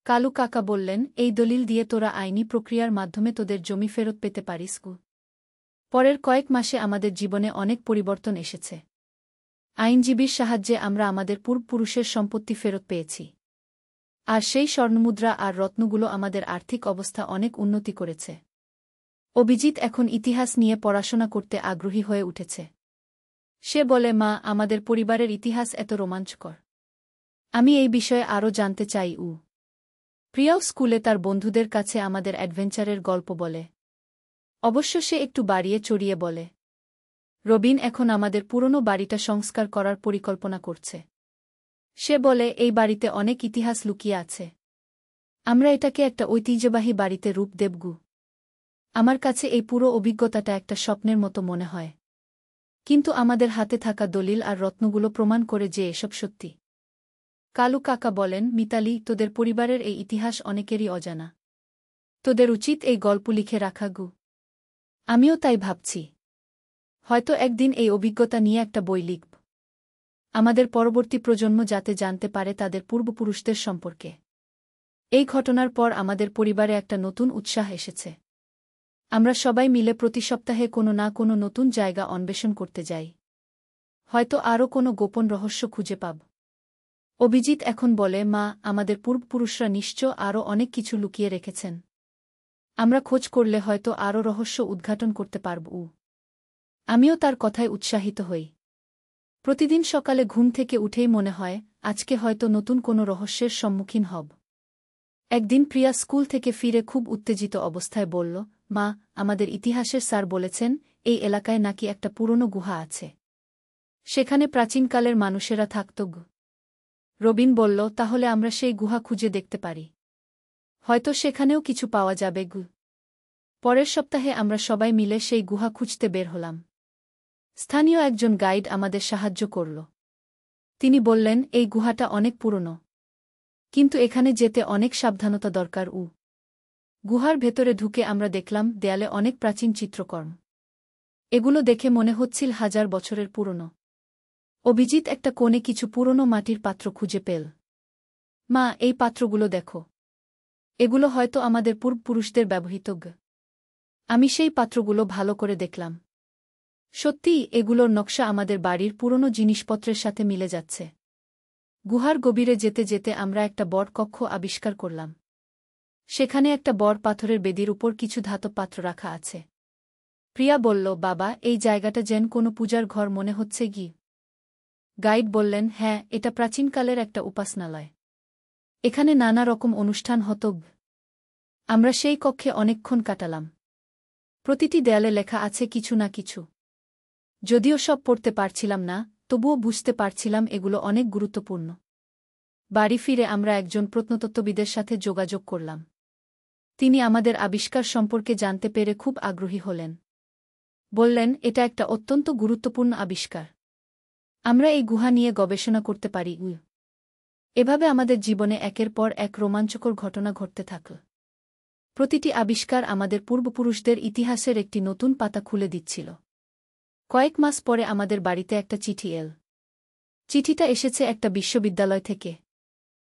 কালু কাকা বললেন, এই দলিল দিয়ে তোরা আইনি প্রক্রিয়ার মাধ্যমে তোদের জমি ফেরত পেতে পারিস। পরের কয়েক মাসে আমাদের জীবনে অনেক পরিবর্তন এসেছে। আইনজীবীর সাহায্যে আমরা আমাদের পূর্বপুরুষের সম্পত্তি ফেরত পেয়েছি। আর সেই স্বর্ণমুদ্রা আর রত্নগুলো আমাদের আর্থিক অবস্থা অনেক উন্নতি করেছে। অভিজিৎ এখন ইতিহাস নিয়ে পড়াশোনা করতে আগ্রহী হয়ে উঠেছে। সে বলে, মা, আমাদের পরিবারের ইতিহাস এত রোমাঞ্চকর। আমি এই বিষয়ে আরও জানতে চাই। প্রিয়াও স্কুলে তার বন্ধুদের কাছে আমাদের অ্যাডভেঞ্চারের গল্প বলে। অবশ্য সে একটু বাড়িয়ে চড়িয়ে বলে। রবিন এখন আমাদের পুরনো বাড়িটা সংস্কার করার পরিকল্পনা করছে। সে বলে, এই বাড়িতে অনেক ইতিহাস লুকিয়ে আছে। আমরা এটাকে একটা ঐতিহ্যবাহী বাড়িতে রূপ দেব। আমার কাছে এই পুরো অভিজ্ঞতাটা একটা স্বপ্নের মতো মনে হয়। কিন্তু আমাদের হাতে থাকা দলিল আর রত্নগুলো প্রমাণ করে যে এসব সত্যি। কালু কাকা বলেন, মিতালি, তোদের পরিবারের এই ইতিহাস অনেকেরই অজানা। তোদের উচিত এই গল্প লিখে রাখা। আমিও তাই ভাবছি। হয়তো একদিন এই অভিজ্ঞতা নিয়ে একটা বই লিখব। আমাদের পরবর্তী প্রজন্ম যাতে জানতে পারে তাদের পূর্বপুরুষদের সম্পর্কে। এই ঘটনার পর আমাদের পরিবারে একটা নতুন উৎসাহ এসেছে। আমরা সবাই মিলে প্রতি সপ্তাহে কোনো না কোনো নতুন জায়গা অন্বেষণ করতে যাই। হয়তো আরও কোনো গোপন রহস্য খুঁজে পাব। অভিজিৎ এখন বলে, মা, আমাদের পূর্বপুরুষরা নিশ্চয় আরও অনেক কিছু লুকিয়ে রেখেছেন। আমরা খোঁজ করলে হয়তো আরও রহস্য উদ্ঘাটন করতে পারব। আমিও তার কথায় উৎসাহিত হই। প্রতিদিন সকালে ঘুম থেকে উঠেই মনে হয়, আজকে হয়তো নতুন কোনো রহস্যের সম্মুখীন হব। একদিন প্রিয়া স্কুল থেকে ফিরে খুব উত্তেজিত অবস্থায় বলল, মা, আমাদের ইতিহাসের স্যার বলেছেন এই এলাকায় নাকি একটা পুরনো গুহা আছে। সেখানে প্রাচীনকালের মানুষেরা থাকত। রবিন বলল, তাহলে আমরা সেই গুহা খুঁজে দেখতে পারি। হয়তো সেখানেও কিছু পাওয়া যাবে। পরের সপ্তাহে আমরা সবাই মিলে সেই গুহা খুঁজতে বের হলাম। স্থানীয় একজন গাইড আমাদের সাহায্য করল। তিনি বললেন, এই গুহাটা অনেক পুরনো। কিন্তু এখানে যেতে অনেক সাবধানতা দরকার। গুহার ভেতরে ঢুকে আমরা দেখলাম দেয়ালে অনেক প্রাচীন চিত্রকর্ম। এগুলো দেখে মনে হচ্ছিল 1000 বছরের পুরনো। অভিজিৎ একটা কোণে কিছু পুরনো মাটির পাত্র খুঁজে পেল। মা, এই পাত্রগুলো দেখো। এগুলো হয়তো আমাদের পূর্বপুরুষদের ব্যবহৃত। আমি সেই পাত্রগুলো ভালো করে দেখলাম। সত্যিই এগুলোর নকশা আমাদের বাড়ির পুরনো জিনিসপত্রের সাথে মিলে যাচ্ছে। গুহার গভীরে যেতে যেতে আমরা একটা বড় কক্ষ আবিষ্কার করলাম। সেখানে একটা বড় পাথরের বেদির উপর কিছু ধাতব পাত্র রাখা আছে। প্রিয়া বলল, বাবা, এই জায়গাটা যেন কোনো পূজার ঘর মনে হচ্ছে। গাইড বললেন, হ্যাঁ, এটা প্রাচীনকালের একটা উপাসনালয়। এখানে নানা রকম অনুষ্ঠান হতো। আমরা সেই কক্ষে অনেকক্ষণ কাটালাম। প্রতিটি দেয়ালে লেখা আছে কিছু না কিছু। যদিও সব পড়তে পারছিলাম না, তবুও বুঝতে পারছিলাম এগুলো অনেক গুরুত্বপূর্ণ। বাড়ি ফিরে আমরা একজন প্রত্নতত্ত্ববিদের সাথে যোগাযোগ করলাম। তিনি আমাদের আবিষ্কার সম্পর্কে জানতে পেরে খুব আগ্রহী হলেন। বললেন, এটা একটা অত্যন্ত গুরুত্বপূর্ণ আবিষ্কার। আমরা এই গুহা নিয়ে গবেষণা করতে পারি। এভাবে আমাদের জীবনে একের পর এক রোমাঞ্চকর ঘটনা ঘটতে থাকল। প্রতিটি আবিষ্কার আমাদের পূর্বপুরুষদের ইতিহাসের একটি নতুন পাতা খুলে দিচ্ছিল। কয়েক মাস পরে আমাদের বাড়িতে একটা চিঠি এল। চিঠিটা এসেছে একটা বিশ্ববিদ্যালয় থেকে।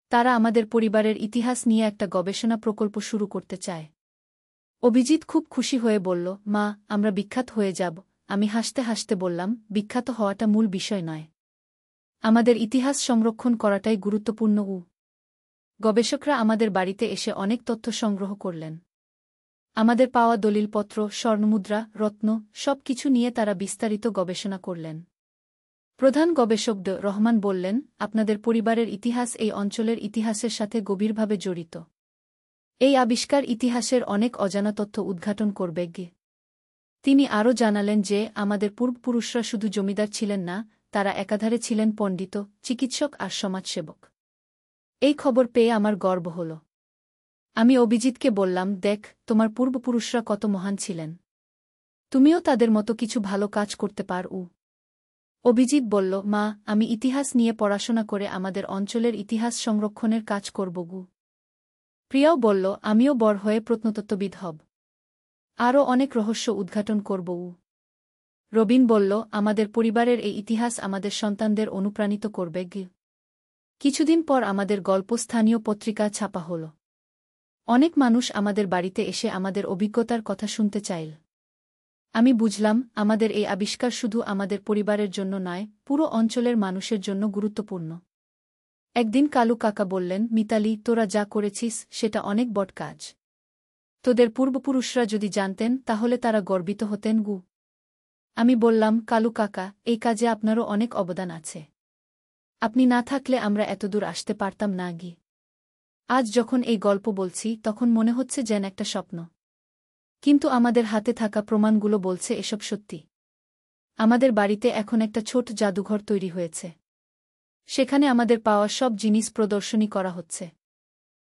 তারা আমাদের পরিবারের ইতিহাস নিয়ে একটা গবেষণা প্রকল্প শুরু করতে চায়। অভিজিৎ খুব খুশি হয়ে বলল, মা, আমরা বিখ্যাত হয়ে যাব। আমি হাসতে হাসতে বললাম, বিখ্যাত হওয়াটা মূল বিষয় নয়। আমাদের ইতিহাস সংরক্ষণ করাটাই গুরুত্বপূর্ণ। গবেষকরা আমাদের বাড়িতে এসে অনেক তথ্য সংগ্রহ করলেন। আমাদের পাওয়া দলিলপত্র, স্বর্ণমুদ্রা, রত্ন সব কিছু নিয়ে তারা বিস্তারিত গবেষণা করলেন। প্রধান গবেষক রহমান বললেন, আপনাদের পরিবারের ইতিহাস এই অঞ্চলের ইতিহাসের সাথে গভীরভাবে জড়িত। এই আবিষ্কার ইতিহাসের অনেক অজানা তথ্য উদ্ঘাটন করবে। তিনি আরও জানালেন যে আমাদের পূর্বপুরুষরা শুধু জমিদার ছিলেন না, তারা একাধারে ছিলেন পণ্ডিত, চিকিৎসক আর সমাজসেবক। এই খবর পেয়ে আমার গর্ব হল। আমি অভিজিৎকে বললাম, দেখ, তোমার পূর্বপুরুষরা কত মহান ছিলেন। তুমিও তাদের মতো কিছু ভালো কাজ করতে পারো। অভিজিৎ বলল, মা, আমি ইতিহাস নিয়ে পড়াশোনা করে আমাদের অঞ্চলের ইতিহাস সংরক্ষণের কাজ করব। প্রিয়াও বলল, আমিও বড় হয়ে প্রত্নতত্ত্ববিদ হব। আরও অনেক রহস্য উদ্ঘাটন করব। রবিন বলল, আমাদের পরিবারের এই ইতিহাস আমাদের সন্তানদের অনুপ্রাণিত করবে। কিছুদিন পর আমাদের গল্প স্থানীয় পত্রিকা ছাপা হল। অনেক মানুষ আমাদের বাড়িতে এসে আমাদের অভিজ্ঞতার কথা শুনতে চাইল। আমি বুঝলাম, আমাদের এই আবিষ্কার শুধু আমাদের পরিবারের জন্য নয়, পুরো অঞ্চলের মানুষের জন্য গুরুত্বপূর্ণ। একদিন কালু কাকা বললেন, মিতালি, তোরা যা করেছিস সেটা অনেক বড় কাজ। তোদের পূর্বপুরুষরা যদি জানতেন তাহলে তারা গর্বিত হতেন। আমি বললাম, কালু কাকা, এই কাজে আপনারও অনেক অবদান আছে। আপনি না থাকলে আমরা এতদূর আসতে পারতাম না। আজ যখন এই গল্প বলছি তখন মনে হচ্ছে যেন একটা স্বপ্ন। কিন্তু আমাদের হাতে থাকা প্রমাণগুলো বলছে এসব সত্যি। আমাদের বাড়িতে এখন একটা ছোট জাদুঘর তৈরি হয়েছে। সেখানে আমাদের পাওয়া সব জিনিস প্রদর্শনী করা হচ্ছে।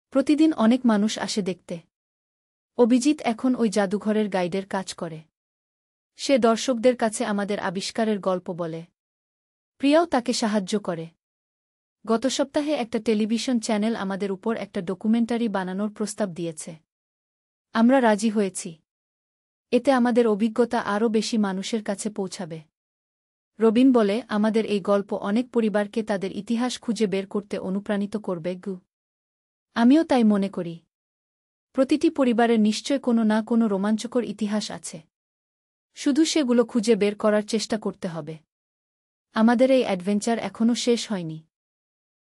প্রতিদিন অনেক মানুষ আসে দেখতে। অভিজিৎ এখন ওই জাদুঘরের গাইডের কাজ করে। সে দর্শকদের কাছে আমাদের আবিষ্কারের গল্প বলে। প্রিয়াও তাকে সাহায্য করে। গত সপ্তাহে একটা টেলিভিশন চ্যানেল আমাদের উপর একটা ডকুমেন্টারি বানানোর প্রস্তাব দিয়েছে। আমরা রাজি হয়েছি। এতে আমাদের অভিজ্ঞতা আরও বেশি মানুষের কাছে পৌঁছাবে। রবিন বলে, আমাদের এই গল্প অনেক পরিবারকে তাদের ইতিহাস খুঁজে বের করতে অনুপ্রাণিত করবে। আমিও তাই মনে করি। প্রতিটি পরিবারের নিশ্চয় কোনো না কোনো রোমাঞ্চকর ইতিহাস আছে। শুধু সেগুলো খুঁজে বের করার চেষ্টা করতে হবে। আমাদের এই অ্যাডভেঞ্চার এখনও শেষ হয়নি।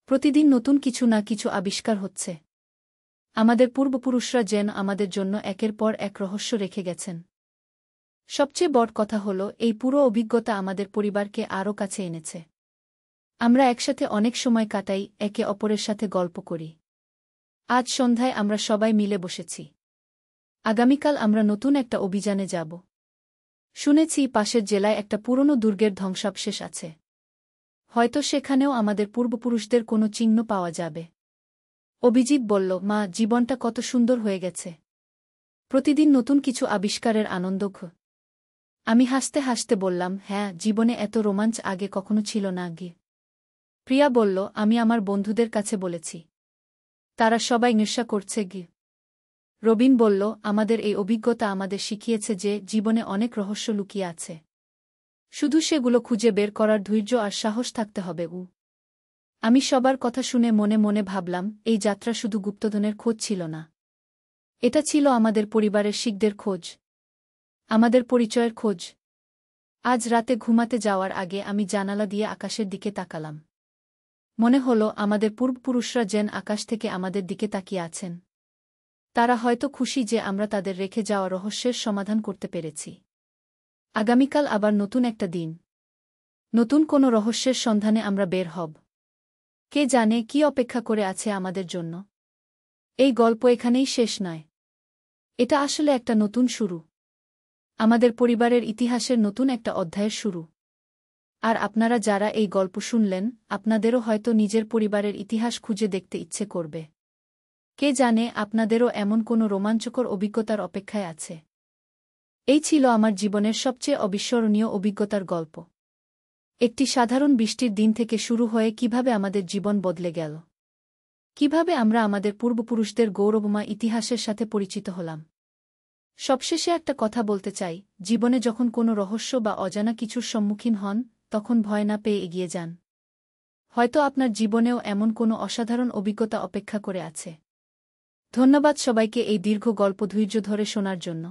প্রতিদিন নতুন কিছু না কিছু আবিষ্কার হচ্ছে। আমাদের পূর্বপুরুষরা যেন আমাদের জন্য একের পর এক রহস্য রেখে গেছেন। সবচেয়ে বড় কথা হল, এই পুরো অভিজ্ঞতা আমাদের পরিবারকে আরও কাছে এনেছে। আমরা একসাথে অনেক সময় কাটাই, একে অপরের সাথে গল্প করি। আজ সন্ধ্যায় আমরা সবাই মিলে বসেছি। আগামীকাল আমরা নতুন একটা অভিযানে যাব। শুনেছি পাশের জেলায় একটা পুরনো দুর্গের ধ্বংসাবশেষ আছে। হয়তো সেখানেও আমাদের পূর্বপুরুষদের কোনো চিহ্ন পাওয়া যাবে। অভিজিৎ বলল, মা, জীবনটা কত সুন্দর হয়ে গেছে। প্রতিদিন নতুন কিছু আবিষ্কারের আনন্দ। আমি হাসতে হাসতে বললাম, হ্যাঁ, জীবনে এত রোমাঞ্চ আগে কখনো ছিল না। প্রিয়া বলল, আমি আমার বন্ধুদের কাছে বলেছি। তারা সবাই নেশা করছে। রবিন বলল, আমাদের এই অভিজ্ঞতা আমাদের শিখিয়েছে যে জীবনে অনেক রহস্য লুকিয়ে আছে। শুধু সেগুলো খুঁজে বের করার ধৈর্য আর সাহস থাকতে হবে। আমি সবার কথা শুনে মনে মনে ভাবলাম, এই যাত্রা শুধু গুপ্তধনের খোঁজ ছিল না। এটা ছিল আমাদের পরিবারের শিকদের খোঁজ, আমাদের পরিচয়ের খোঁজ। আজ রাতে ঘুমাতে যাওয়ার আগে আমি জানালা দিয়ে আকাশের দিকে তাকালাম। মনে হলো আমাদের পূর্বপুরুষরা যেন আকাশ থেকে আমাদের দিকে তাকিয়ে আছেন। তারা হয়তো খুশি যে আমরা তাদের রেখে যাওয়া রহস্যের সমাধান করতে পেরেছি। আগামীকাল আবার নতুন একটা দিন। নতুন কোনো রহস্যের সন্ধানে আমরা বের হব। কে জানে কি অপেক্ষা করে আছে আমাদের জন্য। এই গল্প এখানেই শেষ নয়। এটা আসলে একটা নতুন শুরু। আমাদের পরিবারের ইতিহাসের নতুন একটা অধ্যায়ের শুরু। আর আপনারা যারা এই গল্প শুনলেন, আপনাদেরও হয়তো নিজের পরিবারের ইতিহাস খুঁজে দেখতে ইচ্ছে করবে। কে জানে আপনাদেরও এমন কোনো রোমাঞ্চকর অভিজ্ঞতার অপেক্ষায় আছে। এই ছিল আমার জীবনের সবচেয়ে অবিস্মরণীয় অভিজ্ঞতার গল্প। একটি সাধারণ বৃষ্টির দিন থেকে শুরু হয়ে কিভাবে আমাদের জীবন বদলে গেল, কিভাবে আমরা আমাদের পূর্বপুরুষদের গৌরবময় ইতিহাসের সাথে পরিচিত হলাম। সবশেষে একটা কথা বলতে চাই, জীবনে যখন কোনো রহস্য বা অজানা কিছুর সম্মুখীন হন, তখন ভয় না পেয়ে এগিয়ে যান। হয়তো আপনার জীবনেও এমন কোনো অসাধারণ অভিজ্ঞতা অপেক্ষা করে আছে। ধন্যবাদ সবাইকে এই দীর্ঘ গল্প ধৈর্য ধরে শোনার জন্য।